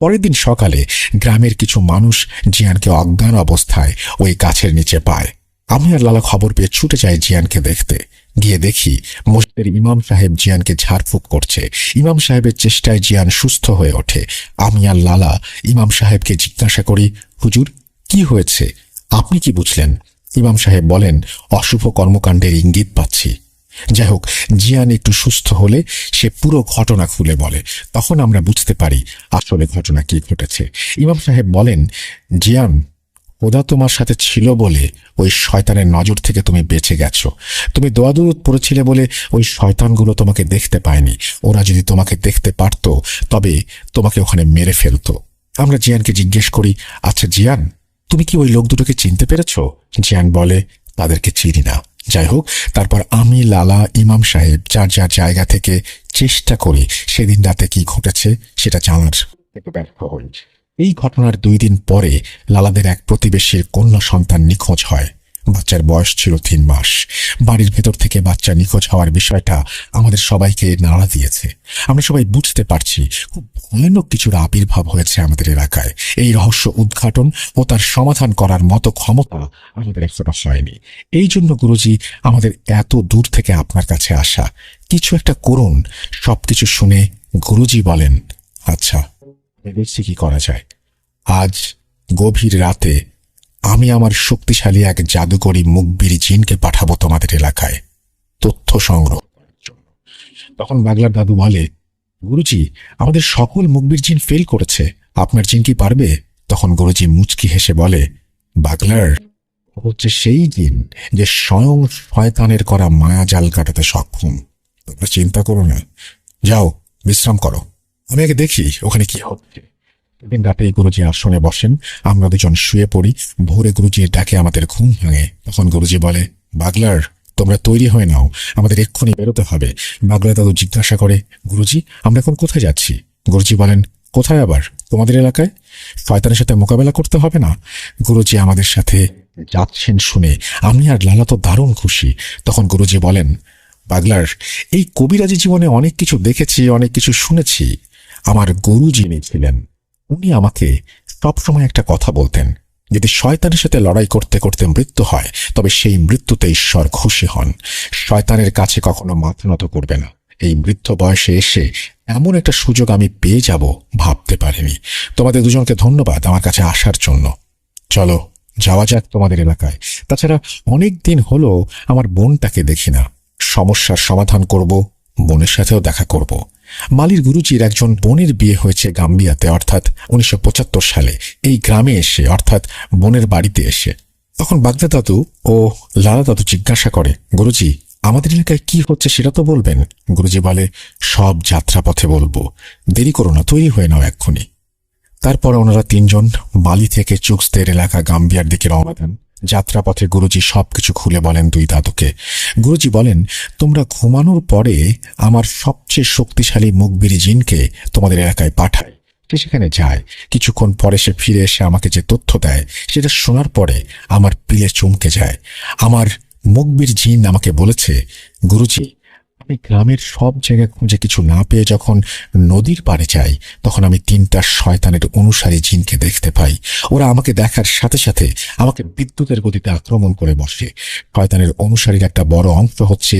পরের দিন সকালে গ্রামের কিছু মানুষ জিয়ানকে অজ্ঞান অবস্থায় ওই গাছের নিচে পায়। আমি আর লালা খবর পেয়ে ছুটে যাই জিয়ানকে দেখতে। গিয়ে দেখি মসজিদের ইমাম সাহেব জিয়ানকে ঝাড়ফুঁক করছে। ইমাম সাহেবের চেষ্টায় জিয়ান সুস্থ হয়ে ওঠে। আমি আর লালা ইমাম সাহেবকে জিজ্ঞাসা করি, হুজুর, কি হয়েছে? আপনি কি বুঝলেন? ইমাম সাহেব বলেন, অশুভ কর্মকাণ্ডের ইঙ্গিত পাচ্ছি। যাই হোক, জিয়ান একটু সুস্থ হলে সে পুরো ঘটনা খুলে বলে। তখন আমরা বুঝতে পারি আসলে ঘটনা কি ঘটেছে। ইমাম সাহেব বলেন, জিয়ান, খোদা তোমার সাথে ছিল বলে ওই শয়তানের নজর থেকে তুমি বেঁচে গেছো। তুমি দোয়াদুরুদ পড়েছিলে বলে ওই শয়তানগুলো তোমাকে দেখতে পায়নি। ওরা যদি তোমাকে দেখতে পারত তবে তোমাকে ওখানে মেরে ফেলতো। আমরা জিয়ানকে জিজ্ঞেস করি, আচ্ছা জিয়ান, তুমি কি ওই লোক দুটোকে চিনতে পেরেছ? জিয়ান বলে, তাদেরকে চিনি না। যাই হোক, তারপর আমি, লালা, ইমাম সাহেব যার যার জায়গা থেকে চেষ্টা করি সেদিন রাতে কি ঘটেছে সেটা জানার, কিন্তু ব্যর্থ হই। এই ঘটনার 2 দিন পরে লালাদের এক প্রতিবেশীর কন্যা সন্তান নিখোঁজ হয়। বাচ্চার বয়স ছিল 3 মাস। বাড়ির ভেতর থেকে বাচ্চা নিখোঁজ হওয়ার বিষয়টা আমাদের সবাইকে নাড়া দিয়েছে। আমরা সবাই বুঝতে পারছি খুব ভয়ানক কিছুর আবির্ভাব হয়েছে আমাদের এলাকায়। এই রহস্য উদ্ঘাটন ও তার সমাধান করার মতো ক্ষমতা আমাদের এখনো হয়নি। এই জন্য গুরুজি আমাদের এত দূর থেকে আপনার কাছে আসা। কিছু একটা করুন। সবকিছু শুনে গুরুজি বলেন, আচ্ছা, দেখছি কি করা যায়। আজ গভীর রাতে আমি আমার শক্তিশালী এক জাদুকরী মুখবির জিনকে পাঠাবো তোমাদের এলাকায় তথ্য সংগ্রহ করার জন্য। তখন বাগলার দাদু বলে, গুরুজি, আমাদের সকল মুখবির জিন ফেল করেছে, আপনার জিন কি পারবে? তখন গুরুজি মুচকি হেসে বলে, বাগলার, ও হচ্ছে সেই জিন যে স্বয়ং শয়তানের করা মায়াজাল কাটাতে সক্ষম। তোমরা চিন্তা করো না, যাও বিশ্রাম করো, আমি আগে দেখি ওখানে কি হচ্ছে। দিন রাতে গুরুজি আসনে বসেন, আমরা দুজন শুয়ে পড়ি। ভোরে গুরুজির ডাকে আমাদের ঘুম ভাঙে। তখন গুরুজি বলে, বাগলার, তোমরা তৈরি হয়ে নাও, আমাদের এক্ষুনি বেরোতে হবে। বাগলা দাদু জিজ্ঞাসা করে, গুরুজি, আমরা এখন কোথায় যাচ্ছি? গুরুজি বলেন, কোথায় আবার? তোমাদের এলাকায়। শয়তানের সাথে মোকাবেলা করতে হবে না? গুরুজি আমাদের সাথে যাচ্ছেন শুনে আমি আর লালা তো দারুণ খুশি। তখন গুরুজি বলেন, বাগলার, এই কবিরাজি জীবনে অনেক কিছু দেখেছি, অনেক কিছু শুনেছি। আমার গুরু যিনি ছিলেন উনি আমাকে সবসময় একটা কথা বলতেন, যদি শয়তানের সাথে লড়াই করতে করতে মৃত্যু হয় তবে সেই মৃত্যুতে ঈশ্বর খুশি হন। শয়তানের কাছে কখনো মাথা নত করবে না। এই বৃদ্ধ বয়সে এসে এমন একটা সুযোগ আমি পেয়ে যাব ভাবতে পারিনি। তোমাদের দুজনকে ধন্যবাদ আমার কাছে আসার জন্য। চলো যাওয়া যাক তোমাদের এলাকায়। তাছাড়া অনেক দিন হলো আমার বোনটাকে দেখি না। সমস্যার সমাধান করব, বোনের সাথেও দেখা করব। মালির গুরুজির একজন বোনের বিয়ে হয়েছে গাম্বিয়াতে, অর্থাৎ 1975 সালে এই গ্রামে এসে, অর্থাৎ বোনের বাড়িতে এসে। তখন বাগদা দাদু ও লালা দাদু জিজ্ঞাসা করে, গুরুজি, আমাদের এলাকায় কি হচ্ছে সেটা তো বলবেন। গুরুজি বলে, সব যাত্রাপথে বলবো, দেরি করো না, তৈরি হয়ে নাও এক্ষুনি। তারপর ওনারা 3 জন মালি থেকে চুক্সদের এলাকা গাম্বিয়ার দিকে রওনা দেন। যাত্রাপথে গুরুজি সবকিছু খুলে বলেন 2 দাদুকে। গুরুজি বলেন, তোমরা ঘুমানোর পরে আমার সবচেয়ে শক্তিশালী মুখবিরি জিনকে তোমাদের এলাকায় পাঠায়। সে সেখানে যায়, কিছুক্ষণ পরে সে ফিরে এসে আমাকে যে তথ্য দেয় সেটা শোনার পরে আমার পিলে চমকে যায়। আমার মুখবির জিন আমাকে বলেছে, গুরুজি, আমি গ্রামের সব জায়গায় খুঁজে কিছু না পেয়ে যখন নদীর পাড়ে যাই তখন আমি 3টা শয়তানের অনুসারী জিনকে দেখতে পাই। ওরা আমাকে দেখার সাথে সাথে আমাকে বিদ্যুতের গতিতে আক্রমণ করে বসে। শয়তানের অনুসারীর একটা বড় অংশ হচ্ছে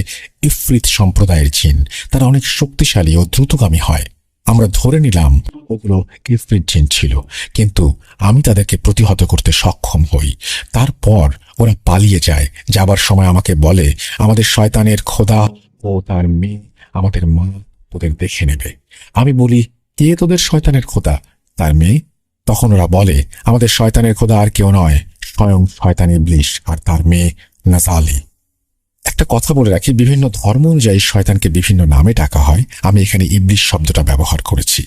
ইফরিত সম্প্রদায়ের জিন। তারা অনেক শক্তিশালী ও দ্রুতগামী হয়। আমরা ধরে নিলাম ওগুলো ইফরিত জিন ছিল, কিন্তু আমি তাদেরকে প্রতিহত করতে সক্ষম হই। তারপর ওরা পালিয়ে যায়। যাবার সময় আমাকে বলে, আমাদের শয়তানের খোদা ও তার মেয়ে, আমাদের মা তোদের দেখে নেবে। আমি বলি, কে তোদের শয়তানের খোদা? তার মেয়ে। তখন ওরা বলে, আমাদের শয়তানের খোদা আর কেউ নয়, স্বয়ং শয়তান ইবলিশ আর তার মেয়ে নাজালি। একটা কথা বলে রাখি, বিভিন্ন ধর্ম অনুযায়ী শয়তানকে বিভিন্ন নামে ডাকা হয়। আমি এখানে ইবলিশ শব্দটা ব্যবহার করেছি।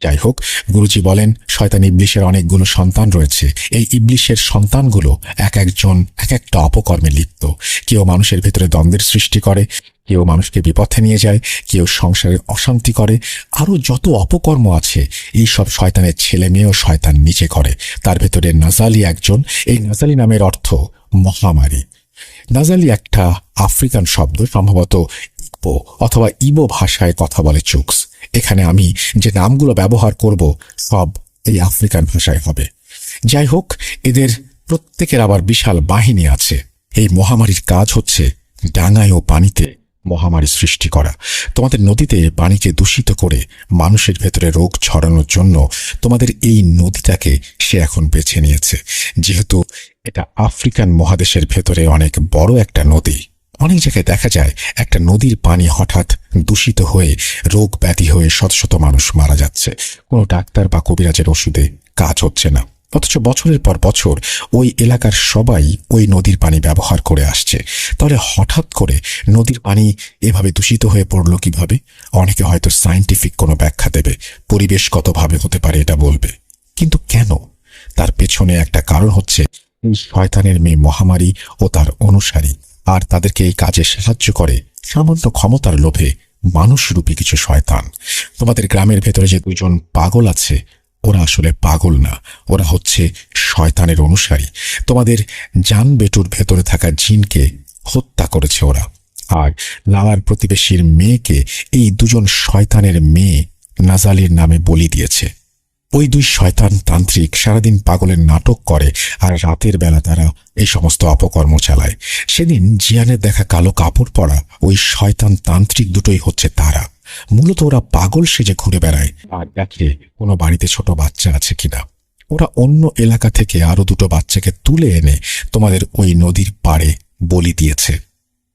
যাই হোক, গুরুজি বলেন, শয়তান ইবলিশের অনেকগুলো সন্তান রয়েছে। এই ইবলিশের সন্তানগুলো এক একজন এক একটা অপকর্মে লিপ্ত। কেউ মানুষের ভিতরে দ্বন্দ্বের সৃষ্টি করে, কেউ মানুষকে বিপথে নিয়ে যায়, কেউ সংসারে অশান্তি করে। আরো যত অপকর্ম আছে এই সব শয়তানের ছেলে মেয়েও শয়তান নিচে করে। তার ভেতরে নাজালি একজন। এই নাজালি নামের অর্থ মহামারী। নাজালি একটা আফ্রিকান শব্দ, সম্ভবত ইকবো অথবা ইবো ভাষায় কথা বলে চুকস। এখানে আমি যে নামগুলো ব্যবহার করব সব এই আফ্রিকান ভাষায় হবে। যাই হোক, এদের প্রত্যেকের আবার বিশাল বাহিনী আছে। এই মহামারীর কাজ হচ্ছে ডাঙায় ও পানিতে মহামারী সৃষ্টি করা। তোমাদের নদীতে পানিকে দূষিত করে মানুষের ভেতরে রোগ ছড়ানোর জন্য তোমাদের এই নদীটাকে সে এখন বেছে নিয়েছে। যেহেতু এটা আফ্রিকান মহাদেশের ভেতরে অনেক বড় একটা নদী, অনেক জায়গায় দেখা যায় একটা নদীর পানি হঠাৎ দূষিত হয়ে রোগ ব্যাধি হয়ে শত শত মানুষ মারা যাচ্ছে। কোনো ডাক্তার বা কবিরাজের ওষুধে কাজ হচ্ছে না, অথচ বছরের পর বছর ওই এলাকার সবাই ওই নদীর পানি ব্যবহার করে আসছে। তাহলে হঠাৎ করে নদীর পানি এভাবে দূষিত হয়ে পড়ল কিভাবে? অনেকে হয়তো সায়েন্টিফিক কোনো ব্যাখ্যা দেবে, পরিবেশগতভাবে হতে পারে এটা বলবে, কিন্তু কেন? তার পেছনে একটা কারণ হচ্ছে এই শয়তানের মেয়ে মহামারী ও তার অনুসারী। আর তাদেরকে এই কাজে সাহায্য করে সামান্য ক্ষমতার লোভে মানুষরূপী কিছু শয়তান। তোমাদের গ্রামের ভেতরে যে দুজন পাগল আছে, ওরা আসলে পাগল না, ওরা হচ্ছে শয়তানের অনুসারী। তোমাদের জান বেটুর ভেতরে থাকা জিনকে হত্যা করেছে ওরা। আর লালার প্রতিবেশীর মেয়েকে এই দুজন শয়তানের মেয়ে নাজালির নামে বলি দিয়েছে। ওই দুই শয়তান তান্ত্রিক সারাদিন পাগলের নাটক করে আর রাতের বেলা তারা এই সমস্ত অপকর্ম চালায়। সেদিন জিয়ানের দেখা কালো কাপড় পরা ওই শয়তান তান্ত্রিক দুটোই হচ্ছে তারা। মূলত ওরা পাগল সেজে ঘুরে বেড়ায় আর দেখে কোনো বাড়িতে ছোট বাচ্চা আছে কিনা। ওরা অন্য এলাকা থেকে আরো দুটো বাচ্চাকে তুলে এনে তোমাদের ওই নদীর পাড়ে বলি দিয়েছে।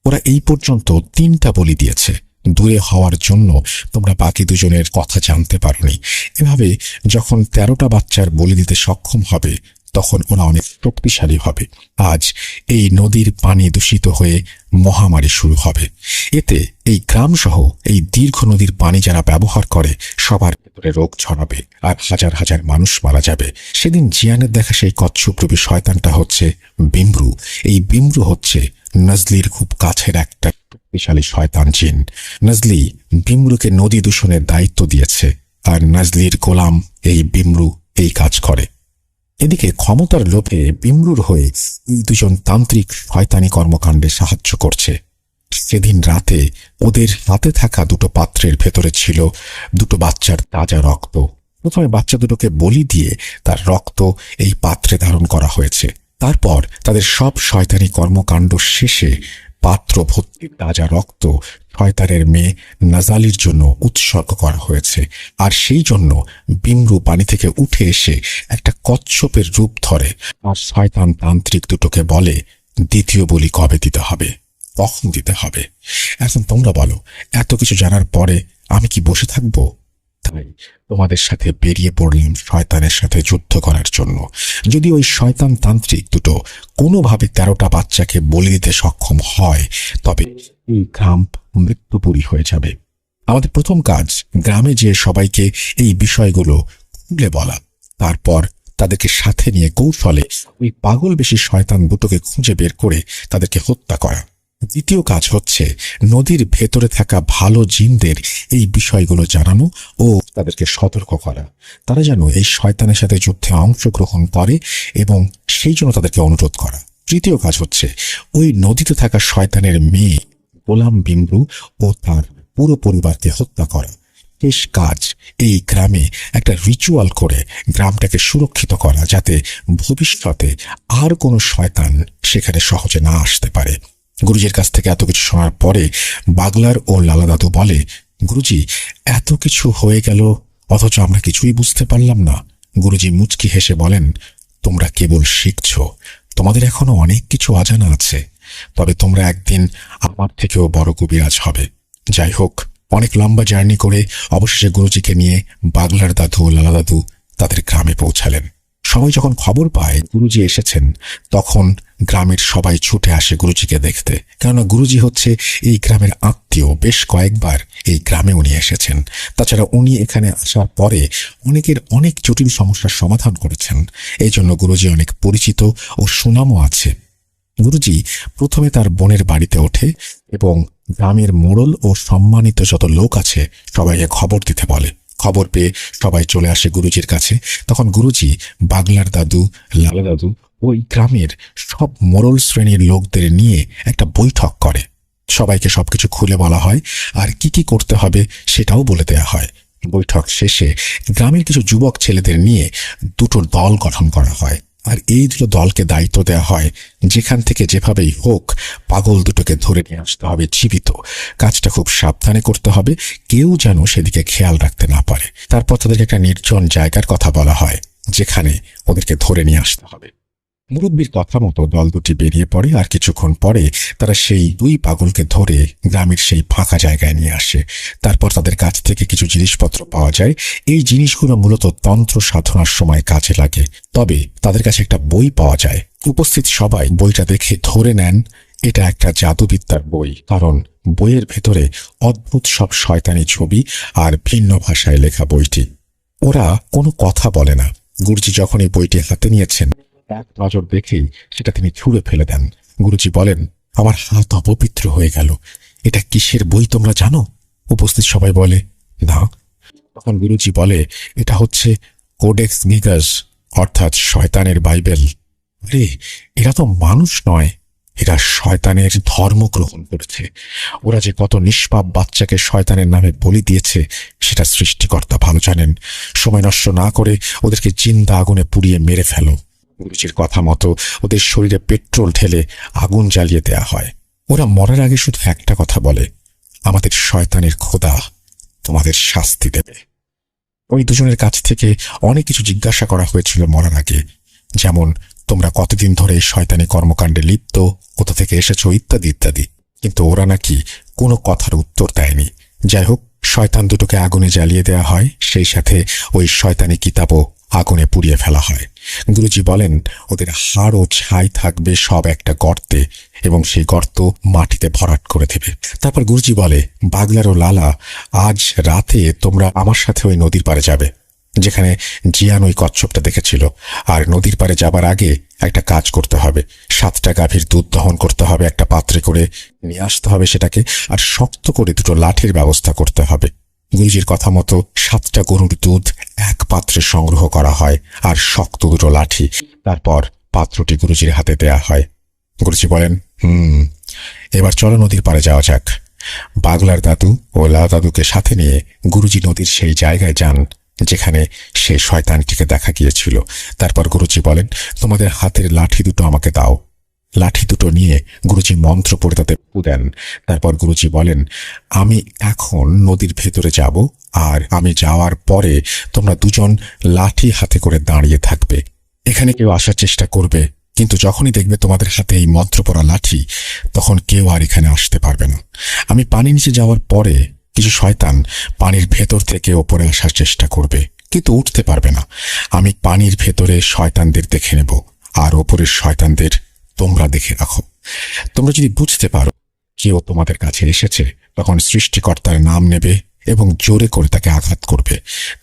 ওরা এই পর্যন্ত 3টা বলি দিয়েছে। দূরে হওয়ার জন্য তোমরা বাকি দুজনের কথা জানতে পারোনি। এভাবে যখন 13টা বাচ্চার বলি দিতে সক্ষম হবে, তখন ওরা অনেক শক্তিশালী হবে। আজ এই নদীর পানি দূষিত হয়ে মহামারী শুরু হবে। এতে এই গ্রাম সহ এই দীর্ঘ নদীর পানি যারা ব্যবহার করে সবার ভেতরে রোগ ছড়াবে আর হাজার হাজার মানুষ মারা যাবে। সেদিন জিয়ানের দেখা সেই কচ্ছপরূপী শয়তানটা হচ্ছে বিমরু। এই বিমরু হচ্ছে নজলির খুব কাছের একটা শক্তিশালী শয়তান জিন। নজলি বিমরুকে নদী দূষণের দায়িত্ব দিয়েছে, আর নজলির গোলাম এই বিমরু এই কাজ করে। এদিকে ক্ষমতার লোভে বিমরুর হয়ে এই দুজন তান্ত্রিক শয়তানি কর্মকাণ্ডে সাহায্য করছে। সেদিন রাতে ওদের হাতে থাকা দুটো পাত্রের ভেতরে ছিল দুটো বাচ্চার তাজা রক্ত। প্রথমে বাচ্চা দুটোকে বলি দিয়ে তার রক্ত এই পাত্রে ধারণ করা হয়েছে। তারপর তাদের সব শয়তানি কর্মকাণ্ড শেষে পাত্র ভর্তি তাজা রক্ত শয়তানের মেয়ে নাজালির জন্য উৎসর্গ করা হয়েছে। আর সেই জন্য বিমরু পানি থেকে উঠে এসে একটা কচ্ছপের রূপ ধরে আর শয়তান তান্ত্রিক দুটোকে বলে, দ্বিতীয় বলি কবে দিতে হবে, কখন দিতে হবে। এখন তোমরা বলো, এত কিছু জানার পরে আমি কি বসে থাকবো? তাই তোমাদের সাথে বেরিয়ে পড়লাম শয়তানের সাথে যুদ্ধ করার জন্য। যদি ওই শয়তান তান্ত্রিক দুটো কোনোভাবে 13টা বাচ্চাকে বলি দিতে সক্ষম হয়, তবে এই গ্রাম মৃত্যুপুরী হয়ে যাবে। আমাদের প্রথম কাজ গ্রামে যে সবাইকে এই বিষয়গুলো খুলে বলা, তারপর তাদেরকে সাথে নিয়ে কৌশলে ওই পাগল বেশি শয়তান দুটোকে খুঁজে বের করে তাদেরকে হত্যা করা। দ্বিতীয় কাজ হচ্ছে নদীর ভেতরে থাকা ভালো জিনদের এই বিষয়গুলো জানানো ও তাদেরকে সতর্ক করা, তারা যেন এই শয়তানের সাথে যুদ্ধে অংশগ্রহণ করে এবং সেই জন্য তাদেরকে অনুরোধ করা। তৃতীয় কাজ হচ্ছে ওই নদীতে থাকা শয়তানের মেয়ে গোলাম বিমরু ও তার পুরো পরিবারকে হত্যা করা। শেষ কাজ এই গ্রামে একটা রিচুয়াল করে গ্রামটাকে সুরক্ষিত করা, যাতে ভবিষ্যতে আর কোনো শয়তান সেখানে সহজে না আসতে পারে। গুরুজির কাছ থেকে এত কিছু শোনার পরে বাগলার ও লালা দাদু বলে, গুরুজি, এত কিছু হয়ে গেল অথচ আমরা কিছুই বুঝতে পারলাম না। গুরুজি মুচকি হেসে বলেন, তোমরা কেবল শিখছ, তোমাদের এখনো অনেক কিছু অজানা আছে, তবে তোমরা একদিন আমার থেকেও বড় কবিরাজ হবে। যাই হোক, অনেক লম্বা জার্নি করে অবশেষে গুরুজিকে নিয়ে বাগলার দাদু ও লালা দাদু তাদের গ্রামে পৌঁছালেন। সবাই যখন খবর পায় গুরুজি এসেছেন, তখন গ্রামের সবাই ছুটে আসে গুরুজিকে দেখতে, কেননা গুরুজি হচ্ছে এই গ্রামের আত্মীয়। বেশ কয়েকবার এই গ্রামে উনি এসেছেন। তাছাড়া উনি এখানে আসার পরে অনেকের অনেক জটিল সমস্যার সমাধান করেছেন। এই জন্য গুরুজি অনেক পরিচিত ও সুনামও আছে। গুরুজি প্রথমে তার বোনের বাড়িতে ওঠে এবং গ্রামের মোড়ল ও সম্মানিত যত লোক আছে সবাইকে খবর দিতে বলে। খবর পেয়ে সবাই চলে আসে গুরুজির কাছে। তখন গুরুজি বাগলার দাদু, লালা দাদু ও ওই গ্রামের সব মোড়ল শ্রেণীর লোকদের নিয়ে একটা বৈঠক করে। সবাইকে সবকিছু খুলে বলা হয়, আর কি কি করতে হবে সেটাও বলে দেয়া হয়। বৈঠক শেষে গ্রামের কিছু যুবক ছেলেদের নিয়ে দুটো দল গঠন করা হয়, আর এই দুটো দলকে দায়িত্ব দেওয়া হয় যেখান থেকে যেভাবেই হোক পাগল দুটোকে ধরে নিয়ে আসতে হবে জীবিত। কাজটা খুব সাবধানে করতে হবে, কেউ যেন সেদিকে খেয়াল রাখতে না পারে। তারপর তাদেরকে একটা নির্জন জায়গার কথা বলা হয় যেখানে ওদেরকে ধরে নিয়ে আসতে হবে। মুরব্বীর কথা মতো দল দুটি বেরিয়ে পড়ে, আর কিছুক্ষণ পরে তারা সেই দুই পাগলকে ধরে গ্রামের সেই ফাঁকা জায়গায় নিয়ে আসে। তারপর তাদের কাছ থেকে কিছু জিনিসপত্র পাওয়া যায়। এই জিনিসগুলো মূলত তন্ত্র সাধনার সময় কাজে লাগে। তবে তাদের কাছে একটা বই পাওয়া যায়। উপস্থিত সবাই বইটা দেখে ধরে নেন এটা একটা জাদুবিদ্যার বই, কারণ বইয়ের ভেতরে অদ্ভুত সব শয়তানি ছবি আর ভিন্ন ভাষায় লেখা বইটি। ওরা কোনো কথা বলে না। গুরুজি যখন এই বইটি হাতে নিয়েছেন, এক নজর দেখেই সেটা তিনি ছুঁড়ে ফেলে দেন। গুরুজি বলেন, আমার হাত অপবিত্র হয়ে গেল। এটা কিসের বই তোমরা জানো? উপস্থিত সবাই বলে, না। তখন গুরুজি বলে, এটা হচ্ছে কোডেক্স গিগাস, অর্থাৎ শয়তানের বাইবেল। রে, এরা তো মানুষ নয়, এরা শয়তানের ধর্ম গ্রহণ করেছে। ওরা যে কত নিষ্পাপ বাচ্চাকে শয়তানের নামে বলি দিয়েছে সেটা সৃষ্টিকর্তা ভালো জানেন। সময় নষ্ট না করে ওদেরকে জিন্দা আগুনে পুড়িয়ে মেরে ফেলো। গুরুজির কথা মতো ওদের শরীরে পেট্রোল ঢেলে আগুন জ্বালিয়ে দেয়া হয়। ওরা মরার আগে শুধু একটা কথা বলে, আমাদের শয়তানের খোদা তোমাদের শাস্তি দেবে। ওই দুজনের কাছ থেকে অনেক কিছু জিজ্ঞাসা করা হয়েছিল মরার আগে, যেমন তোমরা কতদিন ধরে শয়তানি কর্মকাণ্ডে লিপ্ত, কোথা থেকে এসেছো, ইত্যাদি ইত্যাদি। কিন্তু ওরা নাকি কোনো কথার উত্তর দেয়নি। যাই হোক, শয়তান দুটোকে আগুনে জ্বালিয়ে দেয়া হয়, সেই সাথে ওই শয়তানি কিতাবও আগুনে পুড়িয়ে ফেলা হয়। গুরুজি বলেন, ওদের হাড় ও ছাই থাকবে সব একটা গর্তে, এবং সেই গর্ত মাটিতে ভরাট করে দেবে। তারপর গুরুজি বলে, বাগলার ও লালা, আজ রাতে তোমরা আমার সাথে ওই নদীর পাড়ে যাবে যেখানে জিয়ান ওই কচ্ছপটা দেখেছিল। আর নদীর পাড়ে যাবার আগে একটা কাজ করতে হবে। 7টা গাভীর দুধ দহন করতে হবে, একটা পাত্রে করে নিয়ে আসতে হবে সেটাকে, আর শক্ত করে দুটো লাঠির ব্যবস্থা করতে হবে। গুরুজির কথা মতো 7টা গরুর দুধ এক পাত্রে সংগ্রহ করা হয়, আর শক্ত দুটো লাঠি। তারপর পাত্রটি গুরুজির হাতে দেয়া হয়। গুরুজি বলেন, এবার চলো নদীর পাড়ে যাওয়া যাক। বাগলার দাদু ও লালা দাদুকে সাথে নিয়ে গুরুজি নদীর সেই জায়গায় যান যেখানে সেই শয়তানটিকে দেখা গিয়েছিল। তারপর গুরুজি বলেন, তোমাদের হাতের লাঠি দুটো আমাকে দাও। লাঠি দুটো নিয়ে গুরুজি মন্ত্র পড়ে তাতে ফু দেন। তারপর গুরুজি বলেন, আমি এখন নদীর ভেতরে যাব, আর আমি যাওয়ার পরে তোমরা দুজন লাঠি হাতে করে দাঁড়িয়ে থাকবে। এখানে কেউ আসার চেষ্টা করবে, কিন্তু যখনই দেখবে তোমাদের হাতে এই মন্ত্র পড়া লাঠি, তখন কেউ আর এখানে আসতে পারবে না। আমি পানি নিচে যাওয়ার পরে কিছু শয়তান পানির ভেতর থেকে ওপরে আসার চেষ্টা করবে, কিন্তু উঠতে পারবে না। আমি পানির ভেতরে শয়তানদের দেখে নেব, আর ওপরের শয়তানদের তোমরা দেখে রাখো। তোমরা যদি বুঝতে পারো কেউ তোমাদের কাছে এসেছে, তখন সৃষ্টিকর্তার নাম নেবে এবং জোরে করে তাকে আঘাত করবে।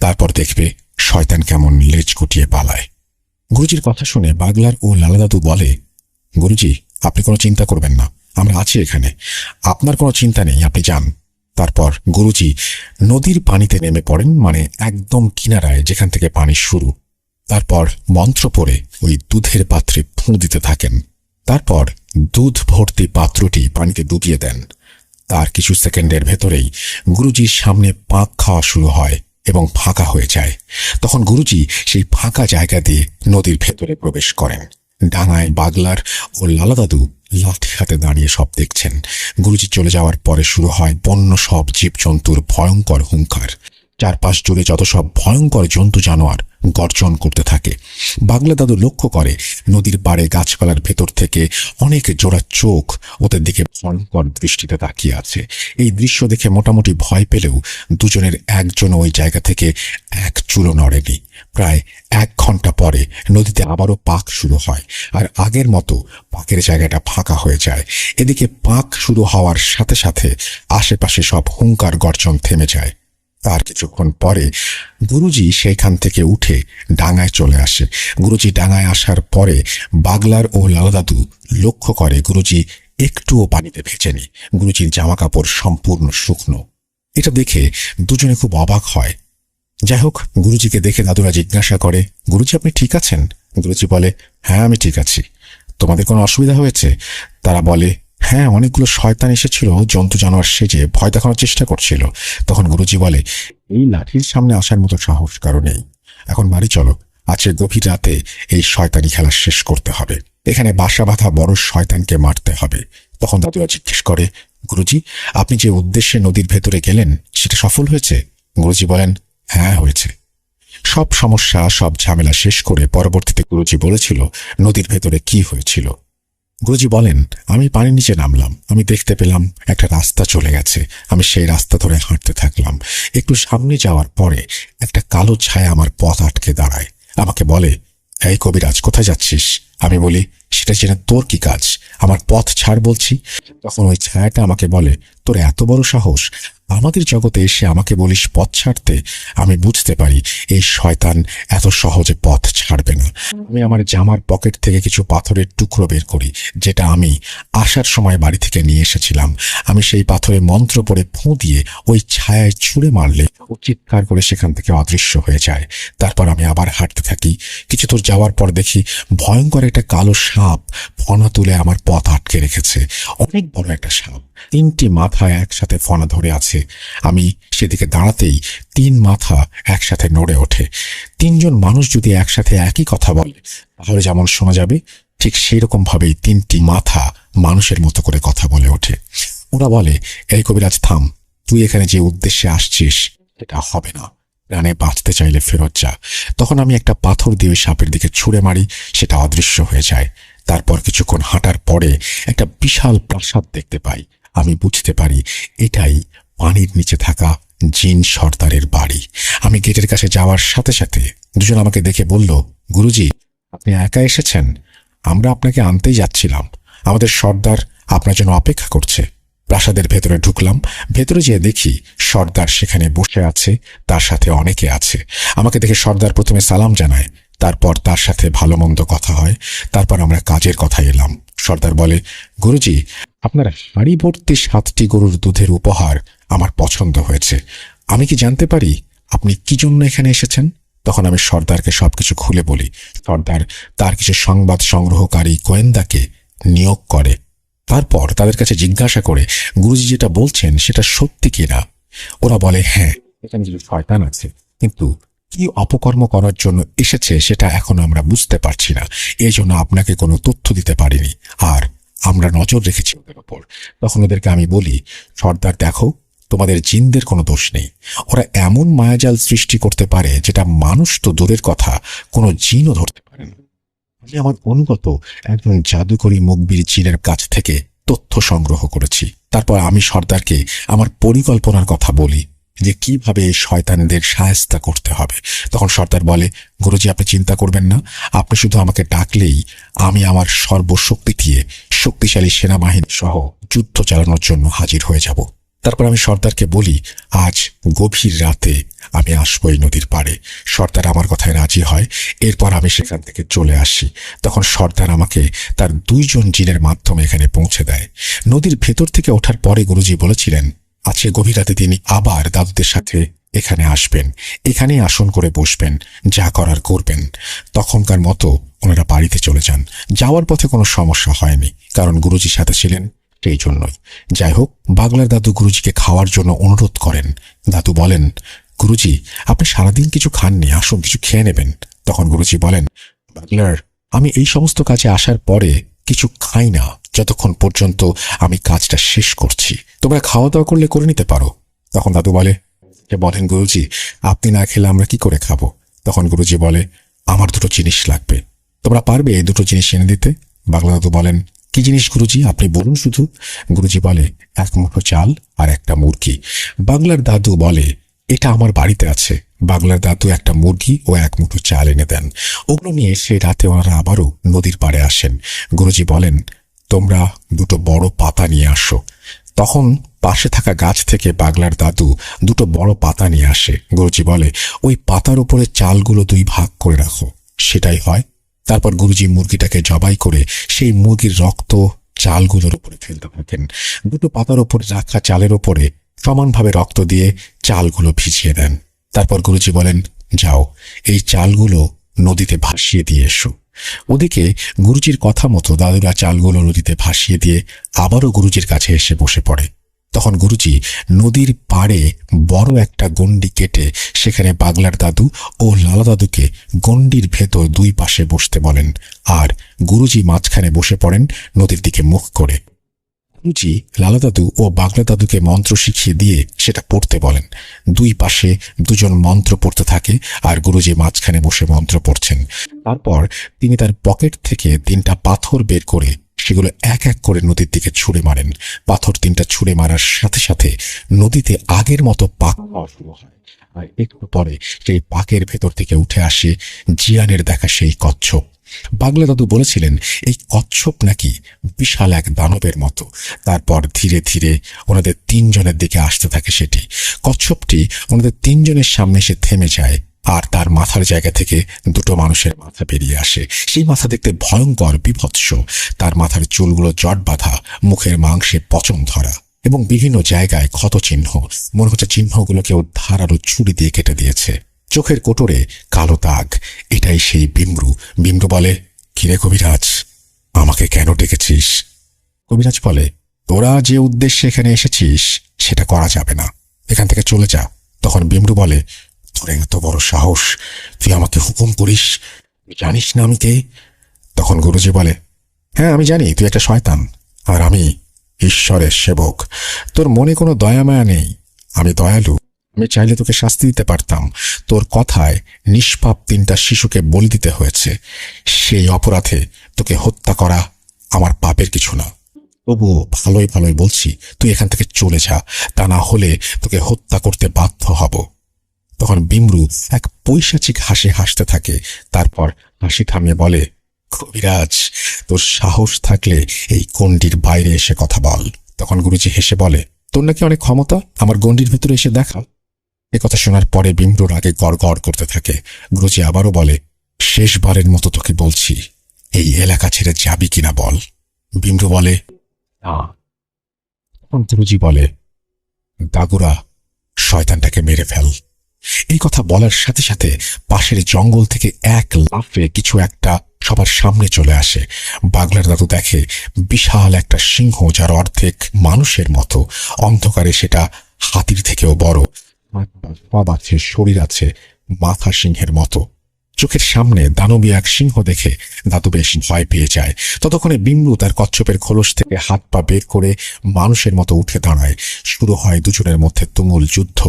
তারপর দেখবে শয়তান কেমন লেজ গুটিয়ে পালায়। গুরুজির কথা শুনে বাগলার ও লালা দাদু বলে, গুরুজি, আপনি কোনো চিন্তা করবেন না, আমরা আছি এখানে, আপনার কোনো চিন্তা নেই, আপনি যান। তারপর গুরুজি নদীর পানিতে নেমে পড়েন, মানে একদম কিনারায় যেখান থেকে পানি শুরু। তারপর মন্ত্র পড়ে ওই দুধের পাত্রে ফুঁ দিতে থাকেন। তারপর দুধ ভর্তি পাত্রটি পানিতে ডুবিয়ে দেন। তার কিছু সেকেন্ডের ভেতরেই গুরুজির সামনে পাক খাওয়া শুরু হয় এবং ফাঁকা হয়ে যায়। তখন গুরুজি সেই ফাঁকা জায়গা দিয়ে নদীর ভেতরে প্রবেশ করেন। ডাঙায় বাগলার ও লালা দাদু লাঠি হাতে দাঁড়িয়ে সব দেখছেন। গুরুজি চলে যাওয়ার পরে শুরু হয় বন্য সব জীবজন্তুর ভয়ঙ্কর হুঙ্কার। চারপাশ জুড়ে যত সব ভয়ঙ্কর জন্তু জানোয়ার গর্জন করতে থাকে। বাগলা দাদু লক্ষ্য করে নদীর পাড়ে গাছপালার ভেতর থেকে অনেক জোড়া চোখ ওদের দিকে ভয়ঙ্কর দৃষ্টিতে তাকিয়ে আছে। এই দৃশ্য দেখে মোটামুটি ভয় পেলেও দুজনের একজন ওই জায়গা থেকে এক চুলো নড়েনি। প্রায় 1 ঘন্টা পরে নদীতে আবারও পাক শুরু হয়, আর আগের মতো পাকের জায়গাটা ফাঁকা হয়ে যায়। এদিকে পাক শুরু হওয়ার সাথে সাথে আশেপাশে সব হুঙ্কার গর্জন থেমে যায়। তার কিছুক্ষণ পরে গুরুজি সেখান থেকে উঠে ডাঙায় চলে আসে। গুরুজি ডাঙায় আসার পরে বাগলার ও লালা দাদু লক্ষ্য করে গুরুজি একটুও পানিতে ভেজেনি। গুরুজির জামা কাপড় সম্পূর্ণ শুকনো। এটা দেখে দুজনে খুব অবাক হয়। যাই হোক, গুরুজিকে দেখে দাদুরা জিজ্ঞাসা করে, গুরুজি আপনি ঠিক আছেন? গুরুজি বলে, হ্যাঁ, আমি ঠিক আছি। তোমাদের কোনো অসুবিধা হয়েছে? তারা বলে, হ্যাঁ, অনেকগুলো শয়তান এসেছিল জন্তু জানোয়ার সেজে ভয় দেখানোর চেষ্টা করছিল। তখন গুরুজি বলে, এই লাঠির সামনে আসার মতো সাহস কারো নেই। এখন বাড়ি চলো, আজকে গভীর রাতে এই শয়তানি খেলা শেষ করতে হবে। এখানে বাসা বাঁধা বড় শয়তানকে মারতে হবে। তখন দাদুরা জিজ্ঞেস করে, গুরুজি, আপনি যে উদ্দেশ্যে নদীর ভেতরে গেলেন সেটা সফল হয়েছে? গুরুজি বলেন, হ্যাঁ, হয়েছে। সব সমস্যা, সব ঝামেলা শেষ করে পরবর্তীতে গুরুজি বলেছিল নদীর ভেতরে কি হয়েছিল। গুরুজি বলেন, আমি পানির নিচে নামলাম। আমি দেখতে পেলাম একটা রাস্তা চলে গেছে। আমি সেই রাস্তা ধরে হাঁটতে থাকলাম। একটু সামনে যাওয়ার পরে একটা কালো ছায়া আমার পথ আটকে দাঁড়ায়। আমাকে বলে, এই কবিরাজ, কোথায় যাচ্ছিস? আমি বলি, সেটা জেনে তোর কি কাজ? আমার পথ ছাড় বলছি। তখন ওই ছায়াটা আমাকে বলে, তোর এত বড় সাহস, আমাদের জগতে এসে আমাকে বলিস পথ ছাড়তে? আমি বুঝতে পারি এই শয়তান এত সহজে পথ ছাড়বে না। আমি আমার জামার পকেট থেকে কিছু পাথরের টুকরো বের করি, যেটা আমি আসার সময় বাড়ি থেকে নিয়ে এসেছিলাম। আমি সেই পাথরে মন্ত্র পড়ে ফোঁ দিয়ে ওই ছায়ায় ছুঁড়ে মারলে ও চিৎকার করে সেখান থেকে অদৃশ্য হয়ে যায়। তারপর আমি আবার হাঁটতে থাকি। কিছু দূর যাওয়ার পর দেখি ভয়ঙ্কর একটা কালো সাপ ফনা তুলে আমার পথ আটকে রেখেছে। অনেক বড় একটা সাপ, 3টি মাথা একসাথে ফনা ধরে আছে। আমি সেদিকে দাঁড়াতেই 3 মাথা একসাথে নড়ে ওঠে। 3জন মানুষ যদি একসাথে একই কথা বলে তাহলে যেমন শোনা যাবে, ঠিক সেই রকম ভাবেই 3টি মাথা মানুষের মতো করে কথা বলে ওঠে। ওরা বলে, এই কবিরাজ থাম, তুই এখানে যে উদ্দেশ্যে আসছিস এটা হবে না। প্রাণে বাঁচতে চাইলে ফেরত যা। তখন আমি একটা পাথর দিয়ে সাপের দিকে ছুঁড়ে মারি, সেটা অদৃশ্য হয়ে যায়। তারপর কিছুক্ষণ হাঁটার পরে একটা বিশাল প্রাসাদ দেখতে পাই। আমি বুঝতে পারি এটাই পানির নিচে থাকা জিন সর্দারের বাড়ি। আমি গেটের কাছে যাওয়ার সাথে সাথে দুজন আমাকে দেখে বলল, গুরুজি, আপনি একা এসেছেন? আমরা আপনাকে আনতেই যাচ্ছিলাম। আমাদের সর্দার আপনার জন্য অপেক্ষা করছে। প্রাসাদের ভেতরে ঢুকলাম। ভেতরে যেয়ে দেখি সর্দার সেখানে বসে আছে, তার সাথে অনেকে আছে। আমাকে দেখে সর্দার প্রথমে সালাম জানায়, তারপর তার সাথে ভালো মন্দ কথা হয়। তারপর আমরা কাজের কথা এলাম। সর্দার বলে, গুরুজি, আপনার হাঁড়ি ভর্তি 7টি গরুর দুধের উপহার আমার পছন্দ হয়েছে। আমি কি জানতে পারি আপনি কি জন্য এখানে এসেছেন? তখন আমি সর্দারকে সবকিছু খুলে বলি। সর্দার তার কিছু সংবাদ সংগ্রহকারী গোয়েন্দাকে নিয়োগ করে। তারপর তাদের কাছে জিজ্ঞাসা করে গুরুজি যেটা বলছেন সেটা সত্যি কিনা। ওরা বলে, হ্যাঁ, এখানে কিছু শয়তান আছে, কিন্তু কি অপকর্ম করার জন্য এসেছে সেটা এখন আমরা বুঝতে পারছি না। এই জন্য আপনাকে কোনো তথ্য দিতে পারিনি, আর আমরা নজর রেখেছি ওদের ওপর। তখন ওদেরকে আমি বলি, সর্দার দেখো, তোমাদের জিনদের কোনো দোষ নেই। ওরা এমন মায়াজাল সৃষ্টি করতে পারে যেটা মানুষ তো দূরের কথা, কোনো জিনও ধরতে পারে না। আমি আমার অনুগত একজন জাদুকরী মুখবির জিনের কাছ থেকে তথ্য সংগ্রহ করেছি। তারপর আমি সর্দারকে আমার পরিকল্পনার কথা বলি যে কিভাবে এই শয়তানদের শায়েস্তা করতে হবে। তখন সর্দার বলে, গুরুজি, আপনি চিন্তা করবেন না। আপনি শুধু আমাকে ডাকলেই আমি আমার সর্বশক্তি দিয়ে শক্তিশালী সেনাবাহিনী সহ যুদ্ধ চালানোর জন্য হাজির হয়ে যাব। তারপর আমি সর্দারকে বলি, আজ গভীর রাতে আমি আসবো এই নদীর পাড়ে। সর্দার আমার কথায় রাজি হয়। এরপর আমি সেখান থেকে চলে আসি। তখন সর্দার আমাকে তার 2 জন জিনের মাধ্যমে এখানে পৌঁছে দেয়। নদীর ভেতর থেকে ওঠার পরে গুরুজি বলেছিলেন আজকে গভীর রাতে তিনি আবার দাদুদের সাথে এখানে আসবেন, এখানেই আসন করে বসবেন, যা করার করবেন। তখনকার মতো ওনারা বাড়িতে চলে যান। যাওয়ার পথে কোনো সমস্যা হয়নি, কারণ গুরুজির সাথে ছিলেন, সেই জন্যই। যাই হোক, বাগলার দাদু গুরুজিকে খাওয়ার জন্য অনুরোধ করেন। দাদু বলেন, গুরুজি, আপনি সারাদিন কিছু খাননি, আসুন কিছু খেয়ে নেবেন। তখন গুরুজি বলেন, বাগলার, আমি এই সমস্ত কাজে আসার পরে কিছু খাই না যতক্ষণ পর্যন্ত আমি কাজটা শেষ করছি। তোমরা খাওয়া দাওয়া করলে করে নিতে পারো। তখন দাদু বলে, বলেন গুরুজি, আপনি না খেলে আমরা কি করে খাবো? তখন গুরুজি বলে, আমার 2টো জিনিস লাগবে। তোমরা পারবে এই 2টো জিনিস এনে দিতে? বাগলা দাদু বলেন, কি জিনিস গুরুজি, আপনি বলুন শুধু। গুরুজি বলে, 1 মুঠো চাল আর একটা মুরগি। বাগলার দাদু বলে, এটা আমার বাড়িতে আছে। বাগলার দাদু একটা মুরগি ও 1 মুঠো চাল এনে দেন। ওগুলো নিয়ে সেই রাতে ওনারা আবারও নদীর পাড়ে আসেন। গুরুজি বলেন, তোমরা 2টো বড় পাতা নিয়ে আসো। তখন পাশে থাকা গাছ থেকে বাগলার দাদু 2টো বড় পাতা নিয়ে আসে। গুরুজি বলে, ওই পাতার উপরে চালগুলো 2 ভাগ করে রাখো। সেটাই হয়। তারপর গুরুজি মুরগিটাকে জবাই করে সেই মুরগির রক্ত চালগুলোর উপরে ফেলতে থাকেন। 2টো পাতার উপরে রাখা চালের উপরে সমানভাবে রক্ত দিয়ে চালগুলো ভিজিয়ে দেন। তারপর গুরুজি বলেন, যাও, এই চালগুলো নদীতে ভাসিয়ে দিয়ে এসো। ওদিকে গুরুজির কথা মতো দাদুরা চালগুলো নদীতে ভাসিয়ে দিয়ে আবারও গুরুজির কাছে এসে বসে পড়ে। তখন গুরুজি নদীর পাড়ে বড় একটা গণ্ডি কেটে সেখানে পাগলার দাদু ও লালা দাদুকে গণ্ডির ভেতর দুই পাশে বসতে বলেন, আর গুরুজি মাঝখানে বসে পড়েন নদীর দিকে মুখ করে। গুরুজি লালা দাদু ও বাগলা দাদুকে মন্ত্র শিখিয়ে দিয়ে সেটা পড়তে বলেন। দুই পাশে দুজন মন্ত্র পড়তে থাকে আর গুরুজি মাঝখানে বসে মন্ত্র পড়ছেন। তারপর তিনি তার পকেট থেকে 3টা পাথর বের করে সেগুলো এক এক করে নদীর দিকে ছুঁড়ে মারেন। পাথর 3টা ছুঁড়ে মারার সাথে সাথে নদীতে আগের মতো পাক হওয়া শুরু হয়, আর একটু পরে সেই পাকের ভেতর থেকে উঠে আসে জিয়ানের দেখা সেই কচ্ছপ। বাগলা দাদু বলেছিলেন এই কচ্ছপ নাকি বিশাল এক দানবের মতো। তারপর ধীরে ধীরে ওনাদের 3 জনের দিকে আসতে থাকে সেটি। কচ্ছপটি ওনাদের 3 জনের সামনে এসে থেমে যায়, আর তার মাথার জায়গা থেকে 2টো মানুষের মাথা বেরিয়ে আসে। সেই মাথা দেখতে ভয়ঙ্কর, বিভৎস। তার মাথার চুলগুলো জট বাঁধা, মুখের মাংসে পচন ধরা এবং বিভিন্ন জায়গায় ক্ষত চিহ্ন। মনে হচ্ছে চিহ্নগুলো কেউ ধারালো ছুরি দিয়ে কেটে দিয়েছে। চোখের কোটরে কালো দাগ। এটাই সেই বিমরু। বিমরু বলে, কিরে কবিরাজ, আমাকে কেন ডেকেছিস? কবিরাজ বলে, তোরা যে উদ্দেশ্যে এখানে এসেছিস সেটা করা যাবে না, এখান থেকে চলে যা। তখন বিমরু বলে, তোর এত বড় সাহস, তুই আমাকে হুকুম করিস? তুই জানিস না আমি কে? তখন গুরুজি বলে, হ্যাঁ আমি জানি তুই একটা শয়তান, আর আমি ঈশ্বরের সেবক। তোর মনে কোনো দয়া মায়া নেই। আমি দয়ালু। আমি চাইলে তোকে শাস্তি দিতে পারতাম। তোর কথায় নিষ্পাপ 3টা শিশুকে বলি দিতে হয়েছে। সেই অপরাধে তোকে হত্যা করা আমার পাপের কিছু না। তবুও ভালোই ভালোই বলছি, তুই এখান থেকে চলে যা, তা না হলে তোকে হত্যা করতে বাধ্য হব। তখন বিমরু এক পৈশাচিক হাসি হাসতে থাকে। তারপর হাসি থামিয়ে বলে, কবিরাজ, তোর সাহস থাকলে এই গণ্ডির বাইরে এসে কথা বল। তখন গুরুজি হেসে বলে, তোর নাকি অনেক ক্ষমতা, আমার গণ্ডির ভেতরে এসে দেখা। কথা শোনার পরে বিমরুর আগে গড়গড় করতে থাকে। গুরুজি আবারও বলে, শেষবারের মতো তোকে বলছি, এই এলাকা ছেড়ে যাবি কিনা বল। বিমরু বলে, না। তখন গুরুজি বলে, দাগুরা, শয়তানটাকে মেরে ফেল। এই কথা বলার সাথে সাথে পাশের জঙ্গল থেকে এক লাফে কিছু একটা সবার সামনে চলে আসে। বাগলার দাদু দেখে বিশাল একটা সিংহ, যার অর্ধেক মানুষের মতো। অন্ধকারে সেটা হাতির থেকেও বড়। পা আছে, শরীর আছে, মাথা সিংহের মতো। চোখের সামনে দানবীয় এক সিংহ দেখে দাদু বেশ ভয় পেয়ে যায়। ততক্ষণে বিমরু তার কচ্ছপের খোলস থেকে হাত পা বের করে মানুষের মতো উঠে দাঁড়ায়। শুরু হয় দুজনের মধ্যে তুমুল যুদ্ধ।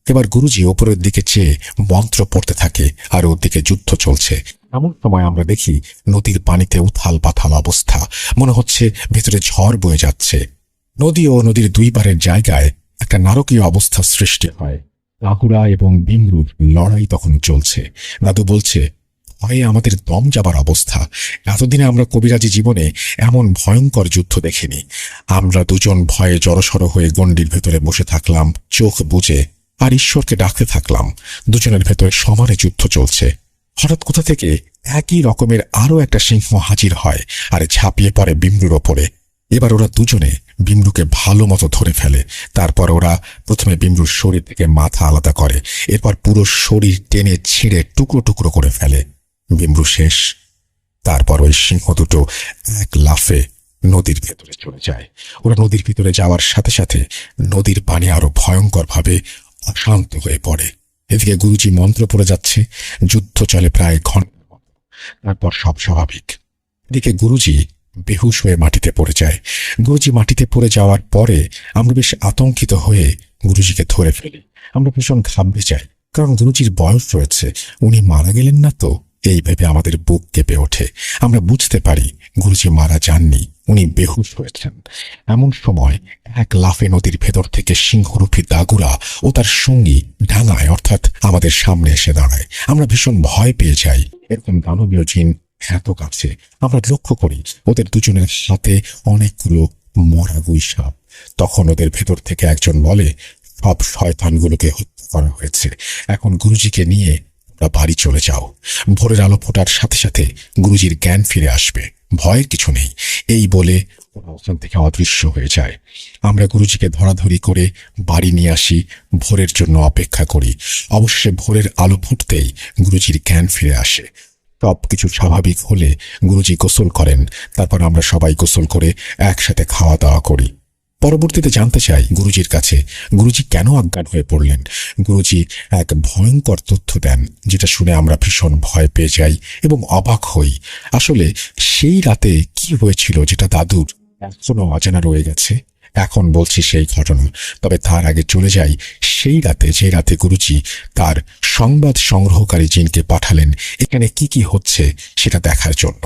এবার গুরুজি ওপরের দিকে চেয়ে মন্ত্র পড়তে থাকে, আর ওর দিকে যুদ্ধ চলছে। এমন সময় আমরা দেখি নদীর পানিতে উথাল পাথাল অবস্থা। মনে হচ্ছে ভেতরে ঝড় বয়ে যাচ্ছে। নদী ও নদীর 2 পারের জায়গায় একটা নারকীয় অবস্থা সৃষ্টি হয়। দাগুরা এবং বিমরুর লড়াই তখন চলছে। দাদু বলছে, ভয়ে আমাদের দম যাবার অবস্থা। এতদিনে আমরা কবিরাজি জীবনে এমন ভয়ঙ্কর যুদ্ধ দেখিনি। আমরা দুজন ভয়ে জড়সড় হয়ে গণ্ডির ভেতরে বসে থাকলাম, চোখ বুজে, আর ঈশ্বরকে ডাকতে থাকলাম। দুজনের ভেতরে সমানে যুদ্ধ চলছে। হঠাৎ কোথা থেকে একই রকমের আরো একটা সিংহ হাজির হয় আর ঝাঁপিয়ে পড়ে বিমরুর ওপরে। এবার ওরা দুজনে বিমরুকে ভালো মতো ধরে ফেলে। তারপর ওরা প্রথমে বিমরুর শরীর থেকে মাথা আলাদা করে, এরপর পুরো শরীর টেনে ছিঁড়ে টুকরো টুকরো করে ফেলে। বিমরু শেষ। তারপর ওই সিংহ দুটো এক লাফে নদীর ভেতরে চলে যায়। ওরা নদীর ভিতরে যাওয়ার সাথে সাথে নদীর পানি আরো ভয়ঙ্করভাবে অশান্ত হয়ে পড়ে। এদিকে গুরুজি মন্ত্র পড়ে যাচ্ছে। যুদ্ধ চলে প্রায় ঘন্টার মতো। তারপর সব স্বাভাবিক। এদিকে গুরুজি বেহুশ হয়ে মাটিতে পড়ে যায়। গুরুজি মাটিতে পড়ে যাওয়ার পরে আমরা বেশ আতঙ্কিত হয়ে গুরুজিকে ধরে ফেলি। আমরা ভীষণ ঘাবড়ে যাই, কারণ গুরুজির বয়স রয়েছে, উনি মারা গেলেন না তো। এই ভেবে আমাদের বুক কেঁপে ওঠে। আমরা বুঝতে পারি গুরুজি মারা যাননি, উনি বেহুশ হয়েছেন। এমন সময় এক লাফে নদীর ভেতর থেকে সিংহরূপী দাগুরা ও তার সঙ্গী ডাঙায় অর্থাৎ আমাদের সামনে এসে দাঁড়ায়। আমরা ভীষণ ভয় পেয়ে যাই। এরকম দানবীয় জিন এত কাছে। আমরা লক্ষ্য করি ওদের দুজনের হাতে অনেকগুলো মরা গুই সাপ। তখন ওদের ভেতর থেকে একজন বলে, সব শয়তানগুলোকে হত্যা করা হয়েছে, এখন গুরুজিকে নিয়ে বাড়ি চলে যাও। ভোরের আলো ফোটার সাথে সাথে গুরুজির জ্ঞান ফিরে আসবে, ভয়ের কিছু নেই। এই বলে ওরা ওখান থেকে অদৃশ্য হয়ে যায়। আমরা গুরুজিকে ধরাধরি করে বাড়ি নিয়ে আসি, ভোরের জন্য অপেক্ষা করি। অবশেষে ভোরের আলো ফুটতেই গুরুজির জ্ঞান ফিরে আসে। সবকিছু স্বাভাবিক হলে গুরুজি গোসল করেন। তারপর আমরা সবাই গোসল করে একসাথে খাওয়া দাওয়া করি। পরবর্তীতে জানতে চাই গুরুজির কাছে, গুরুজি কেন অজ্ঞান হয়ে পড়লেন। গুরুজি এক ভয়ঙ্কর তথ্য দেন, যেটা শুনে আমরা ভীষণ ভয় পেয়ে যাই এবং অবাক হই। আসলে সেই রাতে কি হয়েছিল যেটা দাদুর এখনো অজানা রয়ে গেছে। এখন বলছি সেই ঘটনা, তবে তার আগে চলে যাই সেই রাতে, যে রাতে গুরুজি তার সংবাদ সংগ্রহকারী জিনকে পাঠালেন এখানে কি কি হচ্ছে সেটা দেখার জন্য।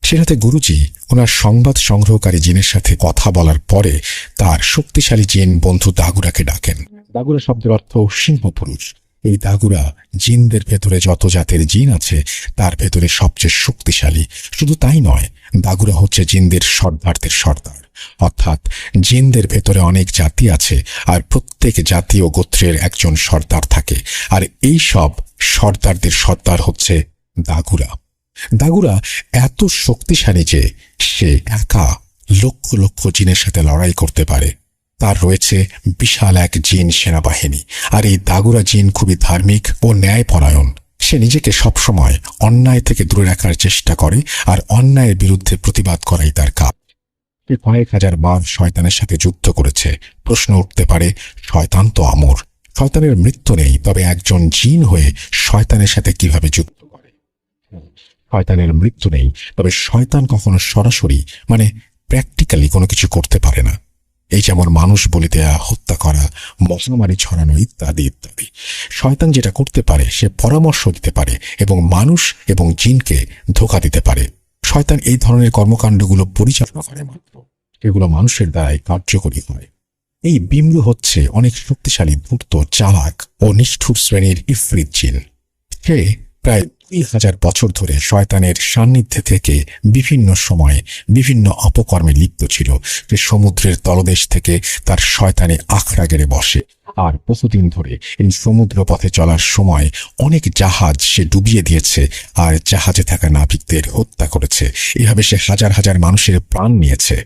সেটাতে গুরুজি ওনার সংবাদ সংগ্রহকারী জিনের সাথে কথা বলার পরে তার শক্তিশালী জিন বন্ধু দাগুরাকে ডাকেন। দাগুরা শব্দের অর্থ সিংহপুরুষ। এই দাগুরা জিনদের ভেতরে যত জাতের জিন আছে তার ভেতরে সবচেয়ে শক্তিশালী। শুধু তাই নয়, দাগুরা হচ্ছে জিনদের সর্দারদের সর্দার। অর্থাৎ জিনদের ভেতরে অনেক জাতি আছে, আর প্রত্যেক জাতি ও গোত্রের একজন সর্দার থাকে, আর এই সব সর্দারদের সর্দার হচ্ছে দাগুরা। দাগুরা এত শক্তিশালী যে সে একা লক্ষ লক্ষ জিনের সাথে লড়াই করতে পারে। তার রয়েছে বিশাল এক জিন সেনাবাহিনী, আর এই দাগুরা জিন খুবই ধার্মিক ও ন্যায়পরায়ণ। সে নিজেকে সবসময় অন্যায় থেকে দূরে রাখার চেষ্টা করে, আর অন্যায়ের বিরুদ্ধে প্রতিবাদ করাই তার কাজ। সে কয়েক হাজার বার শয়তানের সাথে যুদ্ধ করেছে। প্রশ্ন উঠতে পারে, শয়তান তো অমর, শয়তানের মৃত্যু নেই, তবে একজন জিন হয়ে শয়তানের সাথে কিভাবে যুদ্ধ করে? শয়তানের মৃত্যু নেই, তবে শয়তান কখনো সরাসরি প্র্যাকটিক্যালি কোনো কিছু করতে পারে না। এই যেমন মানুষ বলি দেয়া, হত্যা করা, মহামারী ছড়ানো ইত্যাদি ইত্যাদি। শয়তান যেটা করতে পারে, সে পরামর্শ দিতে পারে এবং মানুষ এবং জিনকে ধোঁকা দিতে পারে। শয়তান এই ধরনের কর্মকাণ্ডগুলো পরিচালনা করে মাত্র, এগুলো মানুষের দ্বারাই কার্যকরী হয়। এই বিমরু হচ্ছে অনেক শক্তিশালী, ধূর্ত, চালাক ও নিষ্ঠুর শ্রেণীর ইফরিত জিন। সে প্রায় 2000 বছর ধরে শয়তানের সান্নিধ্যে থেকে বিভিন্ন সময়ে বিভিন্ন অপকর্মে লিপ্ত ছিল। সে সমুদ্রের তলদেশ থেকে তার শয়তানি আখড়া গেড়ে বসে, আর বহুদিন ধরে এই সমুদ্র পথে চলার সময় অনেক জাহাজ সে ডুবিয়ে দিয়েছে, আর জাহাজে থাকা নাবিকদের হত্যা করেছে। এভাবে সে হাজার হাজার মানুষের প্রাণ নিয়েছে।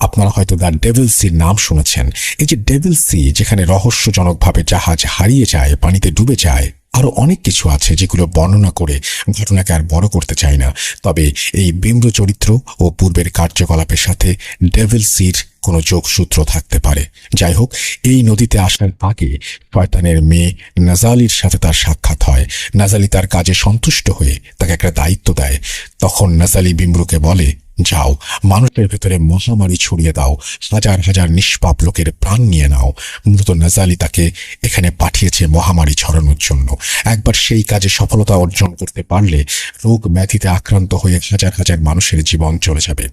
আপনারা হয়তো দ্য ডেভিল সির নাম শুনেছেন। এই যে ডেভিল সি, যেখানে রহস্যজনকভাবে জাহাজ হারিয়ে যায়, পানিতে ডুবে যায়, আরো অনেক কিছু আছে যেগুলো বর্ণনা করে ঘটনাকে আর বড় করতে চাই না। তবে এই বিম্র চরিত্র ও পূর্বের কার্যকলাপের সাথে ডেভিল সির কোনো যোগসূত্র থাকতে পারে। যাই হোক, এই নদীতে আসার আগে শয়তানের মেয়ে নাজালির সাথে তার সাক্ষাৎ হয়। নাজালি তার কাজে সন্তুষ্ট হয়ে তাকে একটা দায়িত্ব দেয়। তখন নাজালি বিম্রুকে বলে, যাও, মানুষের ভেতরে মহামারী ছড়িয়ে দাও, হাজার হাজার নিষ্পাপ লোকের প্রাণ নিয়ে নাও। মূলত নাজালি তাকে এখানে পাঠিয়েছে মহামারী ছড়ানোর জন্য। একবার সেই কাজে সফলতা অর্জন করতে পারলে রোগ ব্যাধিতে আক্রান্ত হয়ে হাজার হাজার মানুষের জীবন চলে যাবে।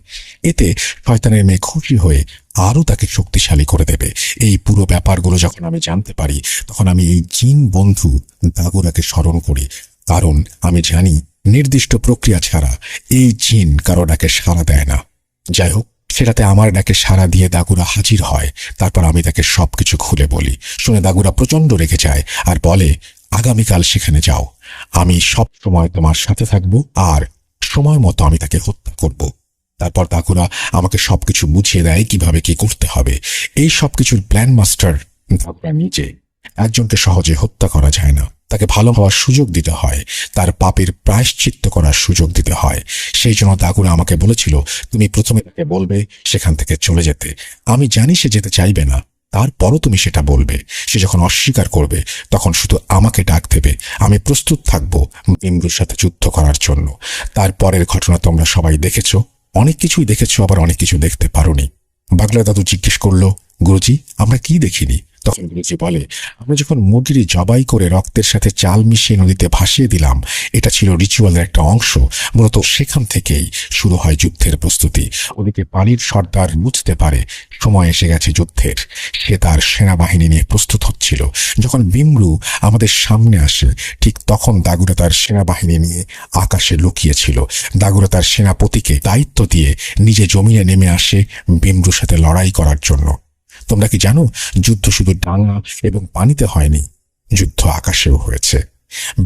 এতে শয়তানের মেয়ে খুশি হয়ে আরও তাকে শক্তিশালী করে দেবে। এই পুরো ব্যাপারগুলো যখন আমি জানতে পারি, তখন আমি এই জিন বন্ধু দাগুরাকে স্মরণ করি, কারণ আমি জানি নির্দিষ্ট প্রক্রিয়া ছাড়া এই জিন কারো ডাকে সাড়া দেয় না। যাই হোক, সেটাতে আমার ডাকে সাড়া দিয়ে দাগুরা হাজির হয়। তারপর আমি তাকে সবকিছু খুলে বলি। শুনে দাগুরা প্রচন্ড রেগে যায় আর বলে, আগামীকাল সেখানে যাও, আমি সব সময় তোমার সাথে থাকবো, আর সময় মতো আমি তাকে হত্যা করব। তারপর দাগুরা আমাকে সবকিছু বুঝিয়ে দেয় কিভাবে কি করতে হবে। এই সবকিছুর প্ল্যান মাস্টার দাগুরা নিজে। একজনকে সহজে হত্যা করা যায় না, তাকে ভালো হওয়ার সুযোগ দিতে হয়, তার পাপের প্রায়শ্চিত্ত করার সুযোগ দিতে হয়। সেই জন্য দাগুরা আমাকে বলেছিল, তুমি প্রথমে তাকে বলবে সেখান থেকে চলে যেতে। আমি জানি সে যেতে চাইবে না, তারপরও তুমি সেটা বলবে। সে যখন অস্বীকার করবে, তখন শুধু আমাকে ডাক দেবে। আমি প্রস্তুত থাকবো বিমরুর সাথে যুদ্ধ করার জন্য। তারপরের ঘটনা তোমরা সবাই দেখেছো, অনেক কিছুই দেখেছো, আবার অনেক কিছু দেখতে পারোনি। বাগলা দাদু জিজ্ঞেস করলো, গুরুজি, আমরা কি দেখিনি? তখন গুরুজি বলে, আমরা যখন মুরগি জবাই করে রক্তের সাথে চাল মিশিয়ে নদীতে ভাসিয়ে দিলাম, এটা ছিল রিচুয়ালের একটা অংশ। মূলত সেখান থেকেই শুরু হয় যুদ্ধের প্রস্তুতি। ওদিকে পানির সর্দার বুঝতে পারে সময় এসে গেছে যুদ্ধের। সে তার সেনাবাহিনী নিয়ে প্রস্তুত হচ্ছিল। যখন বিমরু আমাদের সামনে আসে, ঠিক তখন দাগুরা তার সেনাবাহিনী নিয়ে আকাশে লুকিয়েছিল। দাগুরা তার সেনাপতিকে দায়িত্ব দিয়ে নিজে জমিনে নেমে আসে বিমরুর সাথে লড়াই করার জন্য। তোমরা কি জানো, যুদ্ধ শুধু ডাঙা এবং পানিতে হয়নি, যুদ্ধ আকাশেও হয়েছে।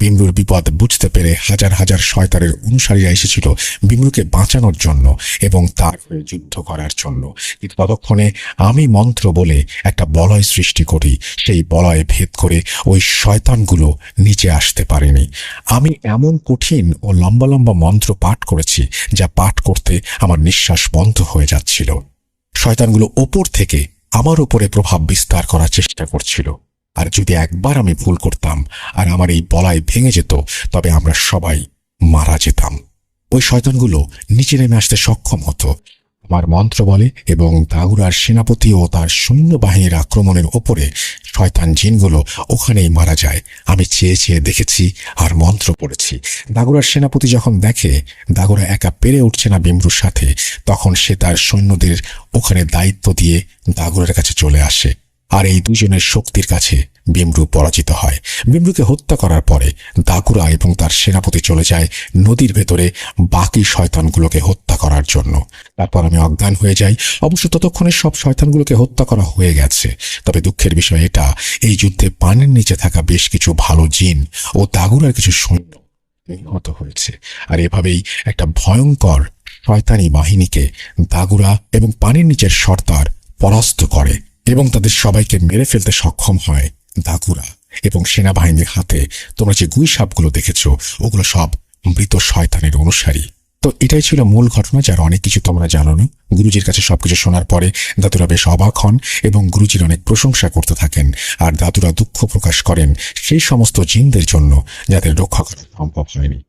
বিমরুর বিপদ বুঝতে পেরে হাজার হাজার শয়তানের অনুসারীরা এসেছিল বিমরুকে বাঁচানোর জন্য এবং তার হয়ে যুদ্ধ করার জন্য। কিন্তু ততক্ষণে আমি মন্ত্র বলে একটা বলয় সৃষ্টি করি, সেই বলয় ভেদ করে ওই শয়তানগুলো নিচে আসতে পারেনি। আমি এমন কঠিন ও লম্বা লম্বা মন্ত্র পাঠ করেছি যা পাঠ করতে আমার নিঃশ্বাস বন্ধ হয়ে যাচ্ছিল। শয়তানগুলো ওপর থেকে আমার উপরে প্রভাব বিস্তার করার চেষ্টা করছিল, আর যদি একবার আমি ভুল করতাম আর আমার এই বলয় ভেঙে যেত, তবে আমরা সবাই মারা যেতাম। ওই শয়তানগুলো নিচে নেমে আসতে সক্ষম হতো আমার মন্ত্র বলে, এবং দাগুরার সেনাপতি ও তার সৈন্যবাহিনীর আক্রমণের ওপরে শয়তান জিনগুলো ওখানেই মারা যায়। আমি চেয়ে চেয়ে দেখেছি আর মন্ত্র পড়েছি। দাগুরার সেনাপতি যখন দেখে দাগুরা একা পেরে উঠছে না বিমরুর সাথে, তখন সে তার সৈন্যদের ওখানে দায়িত্ব দিয়ে দাগুরার কাছে চলে আসে, আর এই দুজনের শক্তির কাছে বিমরু পরাজিত হয়। বিমরুকে হত্যা করার পরে দাগুরা এবং তার সেনাপতি চলে যায় নদীর ভেতরে বাকি শয়তানগুলোকে হত্যা করার জন্য। তারপর আমি অজ্ঞান হয়ে যাই। অবশ্য ততক্ষণে সব শয়তানগুলোকে হত্যা করা হয়ে গেছে। তবে দুঃখের বিষয় এটা, এই যুদ্ধে পানির নিচে থাকা বেশ কিছু ভালো জিন ও দাগুরার কিছু সৈন্য নিহত হয়েছে। আর এভাবেই একটা ভয়ঙ্কর শয়তানি বাহিনীকে দাগুরা এবং পানির নিচের সর্দার পরাস্ত করে এবং তাদের সবাইকে মেরে ফেলতে সক্ষম হয় দাগুরা। এবং সেনাবাহিনীর হাতে তোমরা যে গুই সাপগুলো দেখেছ, ওগুলো সব মৃত শয়তানের অনুসারী। তো এটাই ছিল মূল ঘটনা, যার অনেক কিছু তোমরা জানো না। গুরুজির কাছে সবকিছু শোনার পরে দাদুরা বেশ অবাক হন এবং গুরুজির অনেক প্রশংসা করতে থাকেন। আর দাদুরা দুঃখ প্রকাশ করেন সেই সমস্ত জিনদের জন্য যাদের রক্ষা করা সম্ভব হয়নি।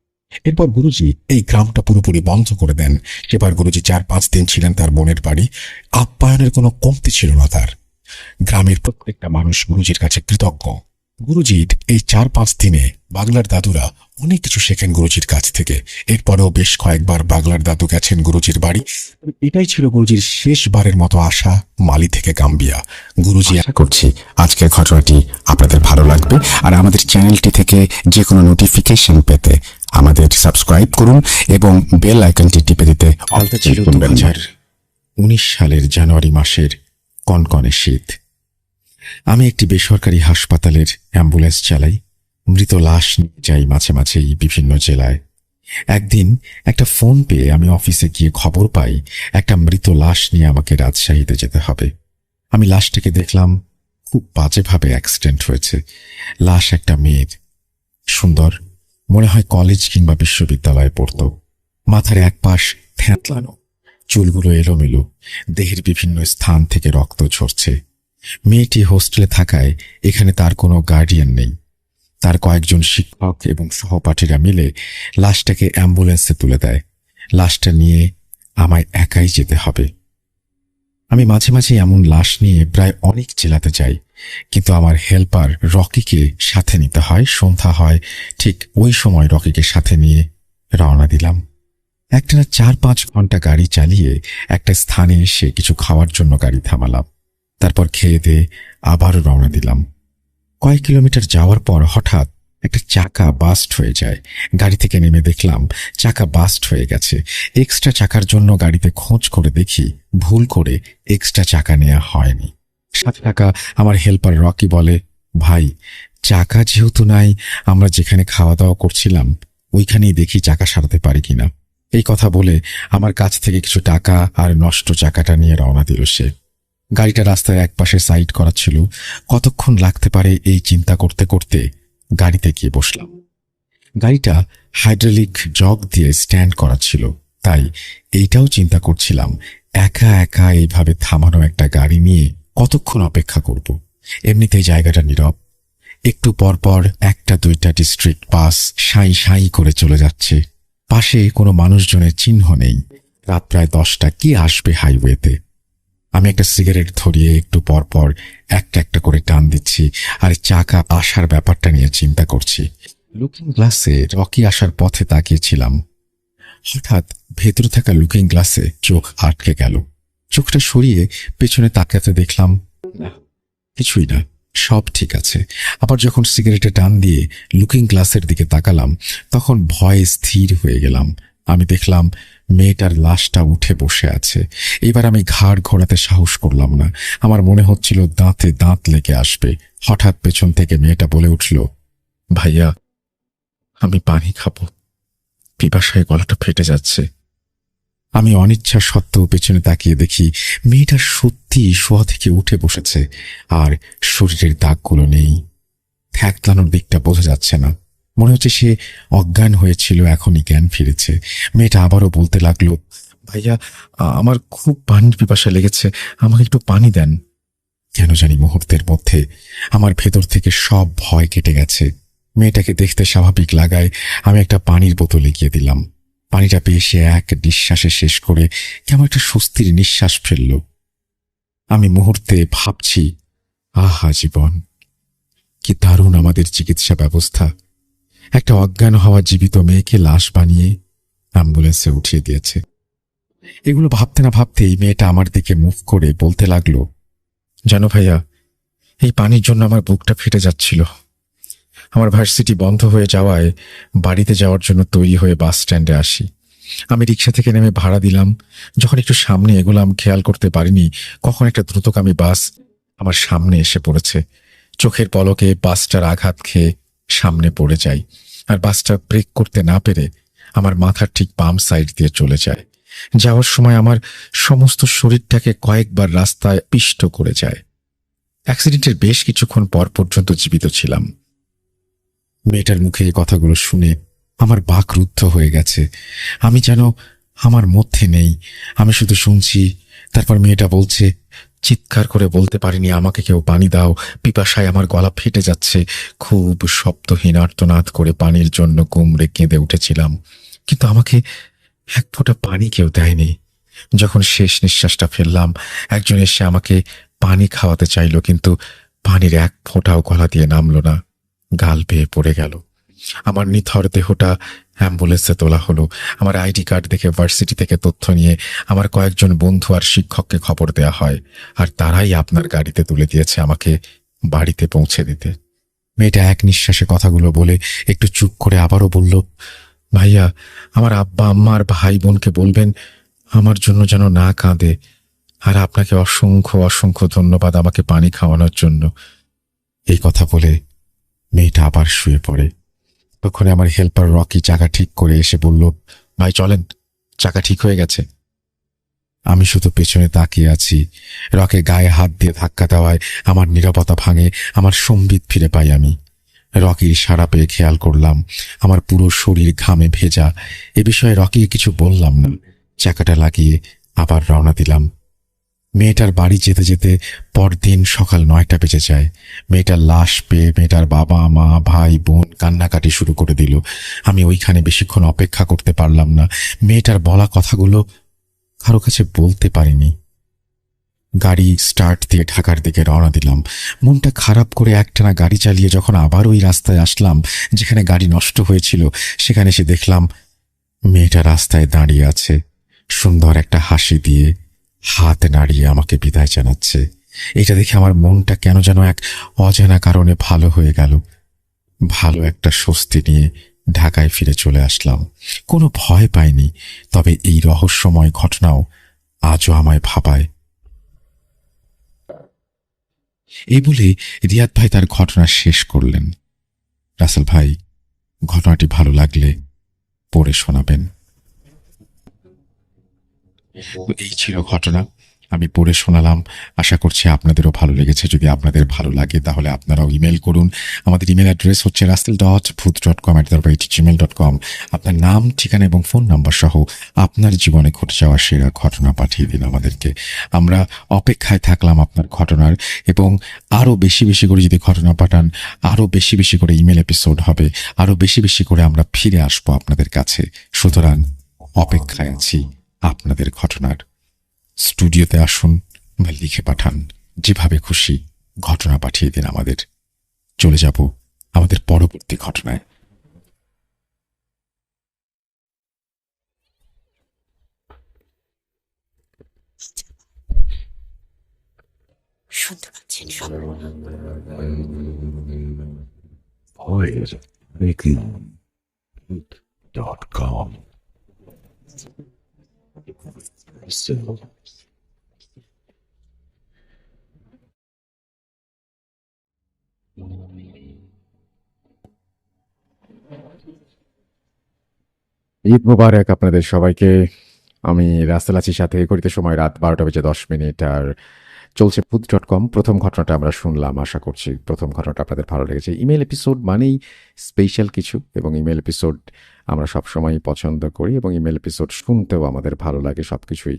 এরপর গুরুজি এই গ্রামটা পুরোপুরি বন্ধ করে দেন। এবার গুরুজি 4-5 দিন ছিলেন তার বোনের বাড়ি। আপ্যায়নের কোনো কমতি ছিল না তার। গ্রামের প্রত্যেকটা মানুষ গুরুজির কাছে কৃতজ্ঞ। গুরুজির এই 4-5 দিনে বাগলার দাদুরা অনেক কিছু শেখেন গুরুজির কাছ থেকে। এরপরেও বেশ কয়েকবার বাগলার দাদু গেছেন গুরুজির বাড়ি। এটাই ছিল গুরুজির শেষবারের মতো আসা মালি থেকে গাম্বিয়া। গুরুজি আশা করছি আজকের ঘটনাটি আপনাদের ভালো লাগবে, আর আমাদের চ্যানেলটি থেকে যে কোনো নোটিফিকেশন পেতে আমাদের সাবস্ক্রাইব করুন এবং বেল আইকনটি টিপে দিতে অলটা ছিল। 2019 সালের জানুয়ারি মাসের কনকনে শীত। আমি একটি বেসরকারি হাসপাতালের অ্যাম্বুলেন্স চালাই। মৃত লাশ নিয়ে যাই মাঝে মাঝেই বিভিন্ন জেলায়। একদিন একটা ফোন পেয়ে আমি অফিসে গিয়ে খবর পাই একটা মৃত লাশ নিয়ে আমাকে রাজশাহীতে যেতে হবে। আমি লাশটাকে দেখলাম, খুব বাজেভাবে অ্যাক্সিডেন্ট হয়েছে। লাশ একটা মেয়ের, সুন্দর, মনে হয় কলেজ কিংবা বিশ্ববিদ্যালয়ে পড়ত। মাথার এক পাশ থ্যাঁতলানো, চুলগুলো এলোমেলো, দেহের বিভিন্ন স্থান থেকে রক্ত ঝরছে। মেয়েটি হোস্টেলে থাকায় এখানে তার কোনো গার্ডিয়ান নেই। তার কয়েকজন শিক্ষক এবং সহপাঠীরা মিলে লাশটাকে অ্যাম্বুলেন্সে তুলে দেয়। লাশটা নিয়ে আমায় একাই যেতে হবে। আমি মাঝে মাঝে এমন লাশ নিয়ে প্রায় অনেক জেলাতে যাই, কিন্তু আমার হেল্পার রকিকে সাথে নিতে হয়। সন্ধ্যা হয়, ঠিক ওই সময় রকিকে সাথে নিয়ে রওনা দিলাম। একটানা 4-5 ঘন্টা গাড়ি চালিয়ে একটা স্থানে এসে কিছু খাওয়ার জন্য গাড়ি থামালাম। তারপর খেয়ে দিয়ে আবারও রওনা দিলাম। কয়েক কিলোমিটার যাওয়ার পর হঠাৎ একটা চাকা বাস্ট হয়ে যায়। গাড়ি থেকে নেমে দেখলাম চাকা বাস্ট হয়ে গেছে। এক্সট্রা চাকার জন্য গাড়িতে খোঁজ করে দেখি ভুল করে এক্সট্রা চাকা নেওয়া হয়নি। সাথে থাকা আমার হেল্পার রকি বলে, ভাই, চাকা যেহেতু নাই, আমরা যেখানে খাওয়া দাওয়া করছিলাম ওইখানেই দেখি চাকা সারাতে পারি কিনা। এই কথা বলে আমার কাছ থেকে কিছু টাকা আর নষ্ট চাকাটা নিয়ে রওনা দিল সে। গাড়িটা রাস্তার একপাশে সাইড করা ছিল। কতক্ষণ লাগতে পারে এই চিন্তা করতে করতে গাড়িতে গিয়ে বসলাম। গাড়িটা হাইড্রোলিক জগ দিয়ে স্ট্যান্ড করা ছিল, তাই এইটাও চিন্তা করছিলাম একা একা এইভাবে থামানো একটা গাড়ি নিয়ে কতক্ষণ অপেক্ষা করব। এমনিতেই জায়গাটা নীরব। একটু পরপর 1-2টা ডিস্ট্রিক্ট বাস সাঁই সাঁই করে চলে যাচ্ছে। পাশে কোনো মানুষজনের চিহ্ন নেই। রাত প্রায় 10টা, কি আসবে হাইওয়েতে। আমি একটা সিগারেট ধরিয়ে একটু পরপর একটা একটা করে টান দিচ্ছি আর চাকা আসার ব্যাপারটা নিয়ে চিন্তা করছি। লুকিং গ্লাসে রকি আসার পথে তাকিয়েছিলাম। হঠাৎ ভেতরে থাকা লুকিং গ্লাসে চোখ আটকে গেল। চোখটা সরিয়ে পেছনে তাকাতে দেখলাম না, কিছুই না, সব ঠিক আছে। আবার যখন সিগারেটে টান দিয়ে লুকিং গ্লাসের দিকে তাকালাম, তখন ভয়ে স্থির হয়ে গেলাম। আমি দেখলাম মেয়েটার লাশটা উঠে বসে আছে। এবার আমি ঘাড় ঘোরাতে সাহস করলাম না। আমার মনে হচ্ছিল দাঁতে দাঁত লেগে আসবে। হঠাৎ পেছন থেকে মেয়েটা বলে উঠল, ভাইয়া, আমি পানি খাবো, পিপাসায় গলাটা ফেটে যাচ্ছে। আমি অনিচ্ছা সত্ত্বেও পেছনে তাকিয়ে দেখি মেয়েটা সত্যি শোয়া থেকে উঠে বসেছে, আর শরীরের দাগগুলো নেই। থ্যাকলানোর দিকটা বোঝা যাচ্ছে না। মনে হচ্ছে সে অজ্ঞান হয়েছিল, এখনই জ্ঞান ফিরেছে। মেয়েটা আবারও বলতে লাগলো, ভাইয়া, আমার খুব পানির পিপাসা লেগেছে, আমাকে একটু পানি দেন। কেন জানি মুহূর্তের মধ্যে আমার ভেতর থেকে সব ভয় কেটে গেছে। মেয়েটাকে দেখতে স্বাভাবিক লাগায় আমি একটা পানির বোতল এগিয়ে দিলাম। পানিটা পেয়ে সে এক নিঃশ্বাসে শেষ করে কেমন একটা স্বস্তির নিঃশ্বাস ফেলল। আমি মুহূর্তে ভাবছি, আহা জীবন, কি দারুণ আমাদের চিকিৎসা ব্যবস্থা। একটা অজ্ঞান হওয়া জীবিত মেয়েকে লাশ বানিয়ে অ্যাম্বুলেন্সে উঠিয়ে দিয়েছে। এগুলো ভাবতে না ভাবতেই মেয়েটা আমার দিকে মুখ করে বলতে লাগলো, জানো ভাইয়া, এই পানির জন্য আমার বুকটা ফেটে যাচ্ছিল। আমার ভার্সিটি বন্ধ হয়ে যাওয়ায় বাড়িতে যাওয়ার জন্য তৈরি হয়ে বাস স্ট্যান্ডে আসি। আমি রিক্সা থেকে নেমে ভাড়া দিলাম। যখন একটু সামনে এগোলাম খেয়াল করতে পারিনি কখন একটা দ্রুতগামী বাস আমার সামনে এসে পড়েছে। চোখের পলকে বাসটার আঘাত খেয়ে সামনে পড়ে যাই, আর বাসটা ব্রেক করতে না পেরে আমার মাথার ঠিক বাম সাইড দিয়ে চলে যায়। যাওয়ার সময় আমার সমস্ত শরীরটাকে কয়েকবার রাস্তায় পিষ্ট করে যায়। অ্যাক্সিডেন্টের বেশ কিছুক্ষণ পর পর্যন্ত জীবিত ছিলাম। মেয়েটার মুখে এই কথাগুলো শুনে আমার বাক রুদ্ধ হয়ে গেছে। আমি যেন আমার মধ্যে নেই, আমি শুধু শুনছি। তারপর মেয়েটা বলছে, চিৎকার করে বলতে পারিনি, আমাকে কেউ পানি দাও, পিপাসায় আমার গলা ফেটে যাচ্ছে। খুব শব্দহীন আর্তনাদ করে পানির জন্য কুমড়ে কেঁদে উঠেছিলাম, কিন্তু আমাকে এক ফোঁটা পানি কেউ দেয়নি। যখন শেষ নিঃশ্বাসটা ফেললাম, একজন এসে আমাকে পানি খাওয়াতে চাইল, কিন্তু পানির এক ফোঁটাও গলা দিয়ে নামলো না, গাল বেয়ে পড়ে গেল। আমার নিথর দেহটা অ্যাম্বুলেন্সে তোলা হলো। আমার আইডি কার্ড দেখে ভার্সিটি থেকে তথ্য নিয়ে আমার কয়েকজন বন্ধু আর শিক্ষককে খবর দেয়া হয়, আর তারাই আপনার গাড়িতে তুলে দিয়েছে আমাকে বাড়িতে পৌঁছে দিতে। মেয়েটা এক নিঃশ্বাসে কথাগুলো বলে একটু চুপ করে আবারও বলল, ভাইয়া, আমার আব্বা আম্মা আর ভাই বোনকে বলবেন আমার জন্য যেন না কাঁদে, আর আপনাকে অসংখ্য অসংখ্য ধন্যবাদ আমাকে পানি খাওয়ানোর জন্য। এই কথা বলে মেয়েটা আবার শুয়ে পড়ে। তখনই আমার হেল্পার রকি চাকা ঠিক করে এসে বলল, ভাই চলেন, চাকা ঠিক হয়ে গেছে। আমি শুধু পেছনে তাকিয়ে আছি। রকে গায়ে হাত দিয়ে ধাক্কা দেওয়ায় আমার নীরবতা ভাঙে, আমার সম্বিত ফিরে পাই আমি। রকির সাড়া পেয়ে খেয়াল করলাম আমার পুরো শরীর ঘামে ভেজা। এ বিষয়ে রকিকে কিছু বললাম না, চাকাটা লাগিয়ে আবার রওনা দিলাম। মেয়েটার বাড়ি যেতে যেতে পরদিন সকাল 9টা বেজে যায়। মেয়েটার লাশ পেয়ে মেয়েটার বাবা মা ভাই বোন কান্নাকাটি শুরু করে দিল। আমি ওইখানে বেশিক্ষণ অপেক্ষা করতে পারলাম না। মেয়েটার বলা কথাগুলো কারো কাছে বলতে পারিনি। গাড়ি স্টার্ট দিয়ে ঢাকার দিকে রওনা দিলাম। মনটা খারাপ করে একটানা গাড়ি চালিয়ে যখন আবার ওই রাস্তায় আসলাম যেখানে গাড়ি নষ্ট হয়েছিল, সেখানে এসে দেখলাম মেয়েটা রাস্তায় দাঁড়িয়ে আছে, সুন্দর একটা হাসি দিয়ে হাত নাড়িয়ে আমাকে বিদায় জানাচ্ছে। এটা দেখে আমার মনটা কেন যেন এক অজানা কারণে ভালো হয়ে গেল। ভালো একটা স্বস্তি নিয়ে ঢাকায় ফিরে চলে আসলাম। কোনো ভয় পাইনি, তবে এই রহস্যময় ঘটনাও আজও আমায় ভাবায়। এই বলে রিয়াদ ভাই তার ঘটনা শেষ করলেন। রাসেল ভাই, ঘটনাটি ভালো লাগলে পড়ে শোনাবেন। তো এই ছিল ঘটনা, আমি পড়ে শোনালাম। আশা করছি আপনাদেরও ভালো লেগেছে। যদি আপনাদের ভালো লাগে তাহলে আপনারাও ইমেল করুন। আমাদের ইমেল অ্যাড্রেস হচ্ছে rastel.bhoot.com@gmail.com। আপনার নাম, ঠিকানা এবং ফোন নাম্বার সহ আপনার জীবনে ঘটে যাওয়া সেরা ঘটনা পাঠিয়ে দিন আমাদেরকে। আমরা অপেক্ষায় থাকলাম আপনার ঘটনার, এবং আরও বেশি বেশি করে যদি ঘটনা পাঠান, আরও বেশি বেশি করে ইমেল এপিসোড হবে, আরও বেশি বেশি করে আমরা ফিরে আসবো আপনাদের কাছে। সুতরাং অপেক্ষায় আছি আপনাদের ঘটনার। স্টুডিওতে আসুন বা লিখে পাঠান, যেভাবে খুশি ঘটনা পাঠিয়ে দিন আমাদের। চলে যাব আমাদের পরবর্তী ঘটনায়। শুনতে পাচ্ছেন সব? voidmaking.com. So ঈদ মুবারক আপনাদের সবাইকে। আমি রাসেল আছি সাথে। ঘড়িতে সময় রাত 12:10 আর চলছে ভূত.com। প্রথম ঘটনাটা আমরা শুনলাম। আশা করছি প্রথম ঘটনাটা আপনাদের ভালো লেগেছে। ইমেল এপিসোড মানেই স্পেশাল কিছু, এবং ইমেল এপিসোড আমরা সবসময়ই পছন্দ করি, এবং ইমেল এপিসোড শুনতেও আমাদের ভালো লাগে। সব কিছুই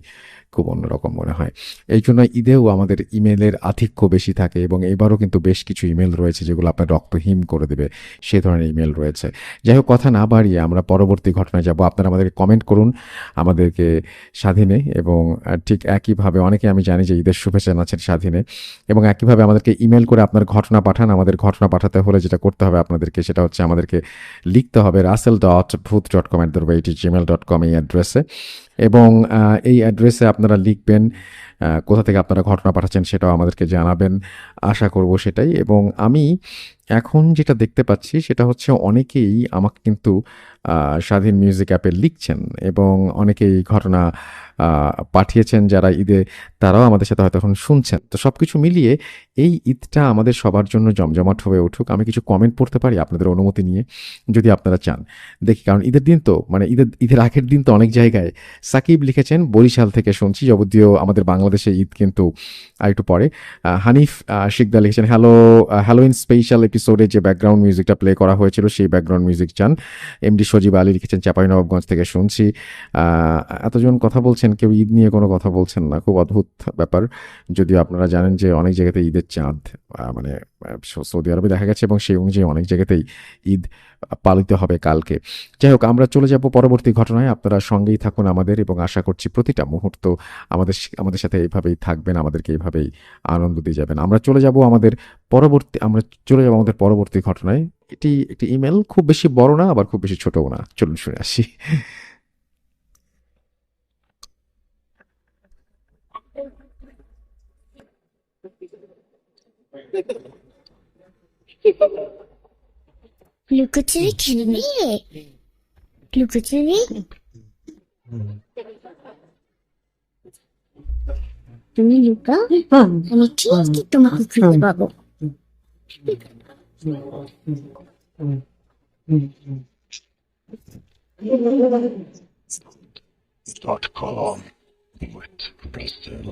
খুব অন্যরকম মনে হয়। এই জন্য ঈদেও আমাদের ইমেলের আধিক্য বেশি থাকে, এবং এবারও কিন্তু বেশ কিছু ইমেল রয়েছে যেগুলো আপনার রক্ত হিম করে দেবে, সে ধরনের ইমেল রয়েছে। যাই হোক, কথা না বাড়িয়ে আমরা পরবর্তী ঘটনায় যাব। আপনারা আমাদেরকে কমেন্ট করুন আমাদেরকে স্বাধীনে, এবং ঠিক একইভাবে অনেকে আমি জানি যে ঈদের শুভেচ্ছা জানাচ্ছেন স্বাধীনে, এবং একইভাবে আমাদেরকে ইমেল করে আপনার ঘটনা পাঠান। আমাদের ঘটনা পাঠাতে হলে যেটা করতে হবে আপনাদেরকে, সেটা হচ্ছে আমাদেরকে লিখতে হবে russell.booth.com@gmail.com এই অ্যাড্রেসে, এবং এই অ্যাড্রেসে আপনারা লিখবেন কোথা থেকে আপনারা ঘটনা পাঠাচ্ছেন, সেটাও আমাদেরকে জানাবেন। আশা করব সেটাই। এবং আমি এখন যেটা দেখতে পাচ্ছি সেটা হচ্ছে অনেকেই আমাকে কিন্তু স্বাধীন মিউজিক অ্যাপে লিখছেন, এবং অনেকেই ঘটনা পাঠিয়েছেন যারা ঈদে, তারাও আমাদের সাথে হয়তো এখন শুনছেন। তো সব কিছু মিলিয়ে এই ঈদটা আমাদের সবার জন্য জমজমাট হয়ে উঠুক। আমি কিছু কমেন্ট পড়তে পারি আপনাদের অনুমতি নিয়ে, যদি আপনারা চান দেখি। কারণ ঈদের দিন তো, মানে ঈদের আগের দিন তো অনেক জায়গায়। সাকিব লিখেছেন বরিশাল থেকে শুনছি, যদিও আমাদের বাংলাদেশে ঈদ কিন্তু আরেকটু পরে। হানিফ শিকদার লিখেছেন হ্যালোইন স্পেশাল এপিসোডে যে ব্যাকগ্রাউন্ড মিউজিকটা প্লে করা হয়েছিল সেই ব্যাকগ্রাউন্ড মিউজিক চান। এমডি সজীব আলী লিখেছেন চাঁপাইনবাবগঞ্জ থেকে শুনছি। এতজন কথা বলছেন, কেউ ঈদ নিয়ে কোনো কথা বলছেন না, খুব অদ্ভুত ব্যাপার। যদিও আপনারা জানেন যে অনেক জায়গাতে ঈদের চাঁদ মানে সৌদি আরবে দেখা গেছে, এবং সেই অনুযায়ী অনেক জায়গাতেই ঈদ পালিত হবে কালকে। যাই হোক, আমরা চলে যাব পরবর্তী ঘটনায়। আপনারা সঙ্গেই থাকুন আমাদের, এবং আশা করছি প্রতিটা মুহূর্ত আমাদের সাথে এইভাবেই থাকবেন, আমাদেরকে এইভাবেই আনন্দ দিয়ে যাবেন। আমরা চলে যাব আমাদের পরবর্তী ঘটনায়। এটি একটি ইমেল, খুব বেশি বড় না, আবার খুব বেশি ছোটও না। চলুন শুনে আসি। লুকোচুরি খেলবি? লুকোচুরি তুমি লুকাও, আমি ঠিকই তোমাকে খুঁজে পাবো। .com with Russell.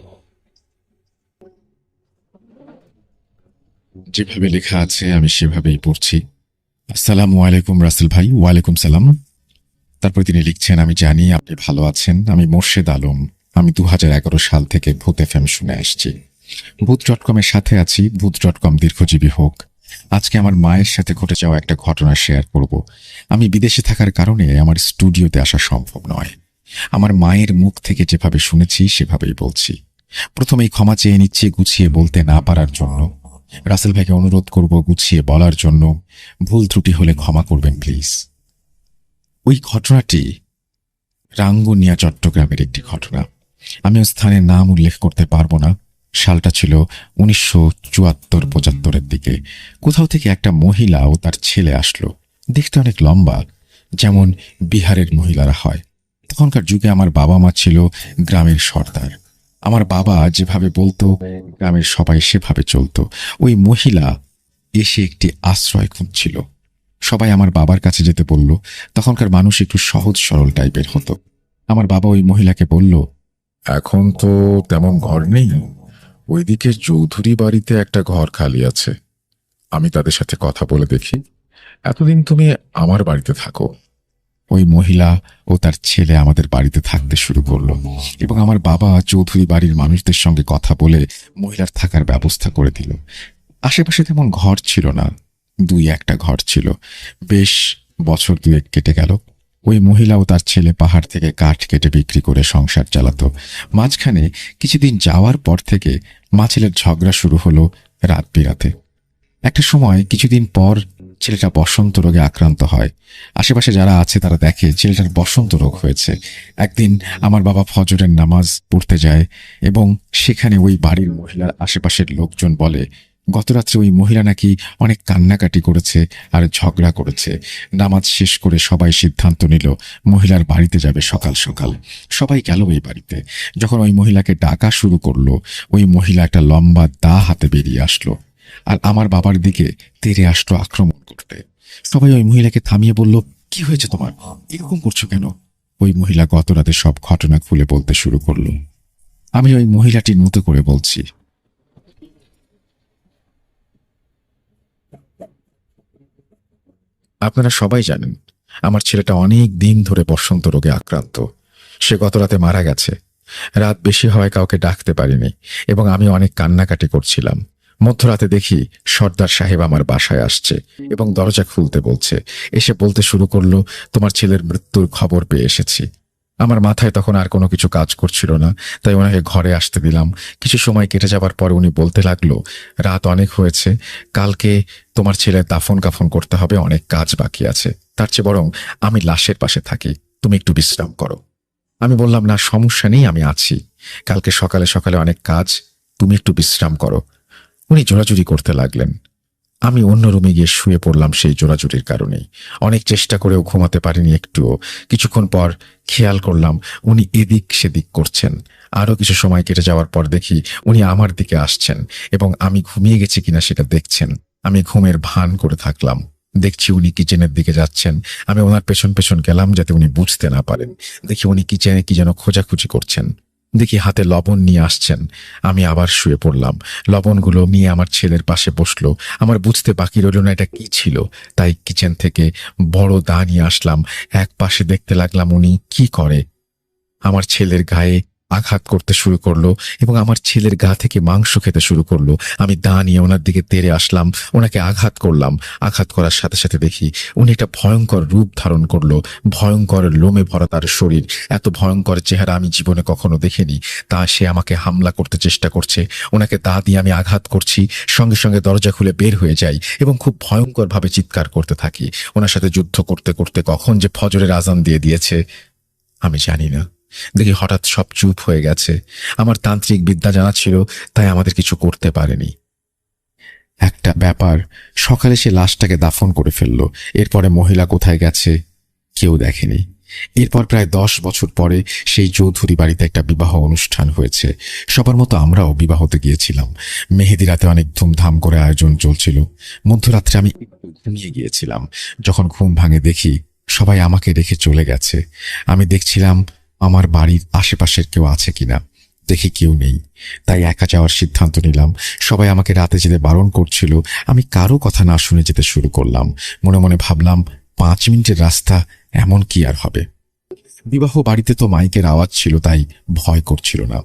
যেভাবে লেখা আছে আমি সেভাবেই পড়ছি। আসসালামু আলাইকুম রাসেল ভাই। ওয়ালাইকুম সালাম। তারপর তিনি লিখছেন, আমি জানি আপনি ভালো আছেন। আমি মোর্শেদ আলম। আমি 2011 সাল থেকে ভূত এফএম শুনে আসছি। ভূত.com এর সাথে আছি। ভূত.com দীর্ঘজীবী হোক। আজকে আমার মায়ের সাথে ঘটে যাওয়া একটা ঘটনা শেয়ার করব। আমি বিদেশে থাকার কারণে আমার স্টুডিওতে আসা সম্ভব নয়। আমার মায়ের মুখ থেকে যেভাবে শুনেছি সেভাবেই বলছি। প্রথমেই ক্ষমা চেয়ে নিচ্ছি গুছিয়ে বলতে না পারার জন্য। রাসেল ভাইকে অনুরোধ করব গুছিয়ে বলার জন্য। ভুল ত্রুটি হলে ক্ষমা করবেন প্লিজ। ওই ঘটনাটি রাঙ্গুনিয়া চট্টগ্রামের একটি ঘটনা। আমি ওই স্থানের নাম উল্লেখ করতে পারবো না। সালটা ছিল 1974-75 দিকে। কোথাও থেকে একটা মহিলা ও তার ছেলে আসলো। দেখতে অনেক লম্বা, যেমন বিহারের মহিলারা হয়। তখনকার যুগে আমার বাবা মা ছিল গ্রামের সর্দার। আমার বাবা যেভাবে বলতো গ্রামের সবাই সেভাবে চলতো। ওই মহিলা এসে একটি আশ্রয় খুঁজছিল। সবাই আমার বাবার কাছে যেতে বলল। তখনকার মানুষ একটু সহজ সরল টাইপের হতো। আমার বাবা ওই মহিলাকে বলল, এখন তো তেমন ঘর নেই, ওইদিকে চৌধুরী বাড়িতে একটা ঘর খালি আছে, আমি তাদের সাথে কথা বলে দেখি, এতদিন তুমি আমার বাড়িতে থাকো। ওই মহিলা ও তার ছেলে আমাদের বাড়িতে থাকতে শুরু করলো, এবং আমার বাবা চৌধুরী বাড়ির মানুষদের সঙ্গে কথা বলে মহিলার থাকার ব্যবস্থা করে দিল। আশেপাশে তেমন ঘর ছিল না, 2-1টা ঘর ছিল। বেশ বছর 2-1 কেটে গেল। ওই মহিলা ও তার ছেলে পাহাড় থেকে কাঠ কেটে বিক্রি করে সংসার চালাতো। মাঝখানে কিছুদিন যাওয়ার পর থেকে মা ছেলের ঝগড়া শুরু হলো রাত বিরাতে। একটা সময় কিছুদিন পর ছেলেটা বসন্ত রোগে আক্রান্ত হয়। আশেপাশে যারা আছে তারা দেখে ছেলেটার বসন্ত রোগ হয়েছে। একদিন আমার বাবা ফজরের নামাজ পড়তে যায়, এবং সেখানে ওই বাড়ির মহিলার আশেপাশের লোকজন বলে গতরাত্রে ওই মহিলা নাকি অনেক কান্নাকাটি করেছে আর ঝগড়া করেছে। নামাজ শেষ করে সবাই সিদ্ধান্ত নিল মহিলার বাড়িতে যাবে সকাল সকাল। সবাই গেল ওই বাড়িতে। যখন ওই মহিলাকে ডাকা শুরু করলো, ওই মহিলা একটা লম্বা দা হাতে বেরিয়ে আসলো, আর আমার বাবার দিকে তেড়ে আসলো আক্রমণ করতে। সবাই ওই মহিলাকে থামিয়ে বলল, কি হয়েছে তোমার, এরকম করছো কেন? ওই মহিলা গত রাতে সব ঘটনা খুলে বলতে শুরু করলো। আমি ওই মহিলাটির মতো করে বলছি। আপনারা সবাই জানেন আমার ছেলেটা অনেক দিন ধরে বসন্ত রোগে আক্রান্ত। সে গত রাতে মারা গেছে। রাত বেশি হওয়ায় কাউকে ডাকতে পারিনি এবং আমি অনেক কান্নাকাটি করছিলাম। মধ্যরাতে দেখি সর্দার সাহেব আমার বাসায় আসছে এবং দরজা খুলতে বলছে। এসে বলতে শুরু করলো, তোমার ছেলের মৃত্যুর খবর পেয়ে এসেছি। আমার মাথায় তখন আর কোনো কিছু কাজ করছিল না, তাই ওনাকে ঘরে আসতে দিলাম। কিছু সময় কেটে যাবার পর উনি বলতে লাগলো, রাত অনেক হয়েছে, কালকে তোমার ছেলের দাফন কাফন করতে হবে, অনেক কাজ বাকি আছে। তার চেয়ে বরং আমি লাশের পাশে থাকি, তুমি একটু বিশ্রাম করো। আমি বললাম, না সমস্যা নেই, আমি আছি। কালকে সকালে সকালে অনেক কাজ, তুমি একটু বিশ্রাম করো। উনি জোরাজুরি করতে লাগলেন। আমি অন্য রুমে গিয়ে শুয়ে পড়লাম সেই জোরাজুরির কারণেই। অনেক চেষ্টা করেও ঘুমাতে পারিনি একটুও। কিছুক্ষণ পর খেয়াল করলাম উনি এদিক সেদিক করছেন। আরো কিছু সময় কেটে যাওয়ার পর দেখি উনি আমার দিকে আসছেন এবং আমি ঘুমিয়ে গেছি কিনা সেটা দেখছেন। আমি ঘুমের ভান করে থাকলাম। দেখছি উনি কিচেনের দিকে যাচ্ছেন। আমি ওনার পেছন পেছন গেলাম যাতে উনি বুঝতে না পারেন। দেখি উনি কিচেনে কি যেন খোঁজাখুঁজি করছেন। দেখি হাতে লবণ নিয়ে আসছেন। আমি আবার শুয়ে পড়লাম। লবণগুলো নিয়ে আমার ছেলের পাশে বসলো। আমার বুঝতে বাকি রইল না এটা কি ছিল, তাই কিচেন থেকে বড় দা নিয়ে আসলাম। এক পাশে দেখতে লাগলাম উনি কি করে। আমার ছেলের গায়ে আঘাত করতে শুরু করলো এবং আমার ছেলের গা থেকে মাংস খেতে শুরু করলো। আমি দা নিয়ে ওনার দিকে তেড়ে আসলাম, ওনাকে আঘাত করলাম। আঘাত করার সাথে সাথে দেখি উনি একটা ভয়ঙ্কর রূপ ধারণ করলো। ভয়ঙ্কর লোমে ভরা তার শরীর, এত ভয়ঙ্কর চেহারা আমি জীবনে কখনো দেখিনি। তা সে আমাকে হামলা করতে চেষ্টা করছে। ওনাকে দা দিয়ে আমি আঘাত করছি, সঙ্গে সঙ্গে দরজা খুলে বের হয়ে যাই এবং খুব ভয়ঙ্কর ভাবে চিৎকার করতে থাকি। ওনার সাথে যুদ্ধ করতে করতে কখন যে ফজরের আজান দিয়ে দিয়েছে আমি জানি না। দেখি হঠাৎ সব চুপ হয়ে গেছে। আমার তান্ত্রিক বিদ্যা জানা ছিল, তাই আমাদের কিছু করতে পারেনি। একটা ব্যাপার, সকালে সে লাশটাকে দাফন করে ফেললো। এরপরে মহিলা কোথায় গেছে কেউ দেখেনি। এরপর প্রায় 10 বছর পরে সেই চৌধুরী বাড়িতে একটা বিবাহ অনুষ্ঠান হয়েছে। সবার মতো আমরাও বিবাহতে গিয়েছিলাম। মেহেদি রাতে অনেক ধুমধাম করে আয়োজন চলছিল। মধ্যরাত্রে আমি একটু ঘুমিয়ে গিয়েছিলাম। যখন ঘুম ভাঙে দেখি সবাই আমাকে রেখে চলে গেছে। আমি দেখছিলাম আমার বাড়ির আশেপাশের কেউ আছে কিনা। দেখি কেউ নেই, তাই একা যাওয়ার সিদ্ধান্ত নিলাম। সবাই আমাকে রাতে যেতে বারণ করছিল। আমি কারো কথা না শুনে যেতে শুরু করলাম। মনে মনে ভাবলাম 5 মিনিটের রাস্তা, এমন কি আর হবে। বিবাহ বাড়িতে তো মাইকের আওয়াজ ছিল, তাই ভয় করছিল না।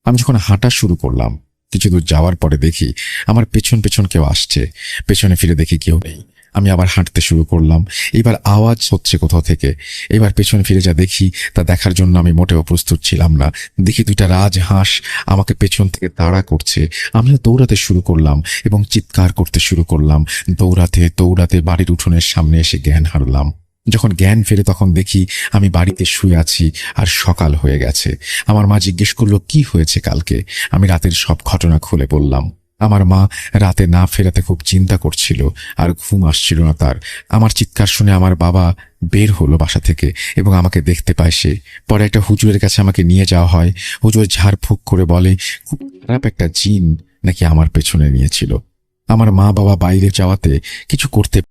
আমি যখন হাঁটা শুরু করলাম, কিছু দূর যাওয়ার পরে দেখি আমার পেছন পেছন কেউ আসছে। পেছনে ফিরে দেখি কেউ নেই। আমি আবার হাঁটতে শুরু করলাম। এবার আওয়াজ হচ্ছে কোথাও থেকে। এবার পেছনে ফিরে যা দেখি তা দেখার জন্য আমি মোটেও প্রস্তুত ছিলাম না। দেখি 2টা রাজহাঁস আমাকে পেছন থেকে তাড়া করছে। আমিও দৌড়াতে শুরু করলাম এবং চিৎকার করতে শুরু করলাম। দৌড়াতে দৌড়াতে বাড়ির উঠোনের সামনে এসে জ্ঞান হারালাম। যখন জ্ঞান ফেরে তখন দেখি আমি বাড়িতে শুয়ে আছি আর সকাল হয়ে গেছে। আমার মা জিজ্ঞেস করলো কি হয়েছে কালকে। আমি রাতের সব ঘটনা খুলে বললাম। আমার মা রাতে না ফেরাতে খুব চিন্তা করছিল আর ঘুম আসছিল না তার। আমার চিৎকার শুনে আমার বাবা বের হলো বাসা থেকে এবং আমাকে দেখতে পায় সে। পরে একটা হুজুরের কাছে আমাকে নিয়ে যাওয়া হয়। হুজুর ঝাড়ফুঁক করে বলে খুব খারাপ একটা জিন নাকি আমার পেছনে নিয়েছিল। আমার মা বাবা বাইরে যাওয়াতে কিছু করতে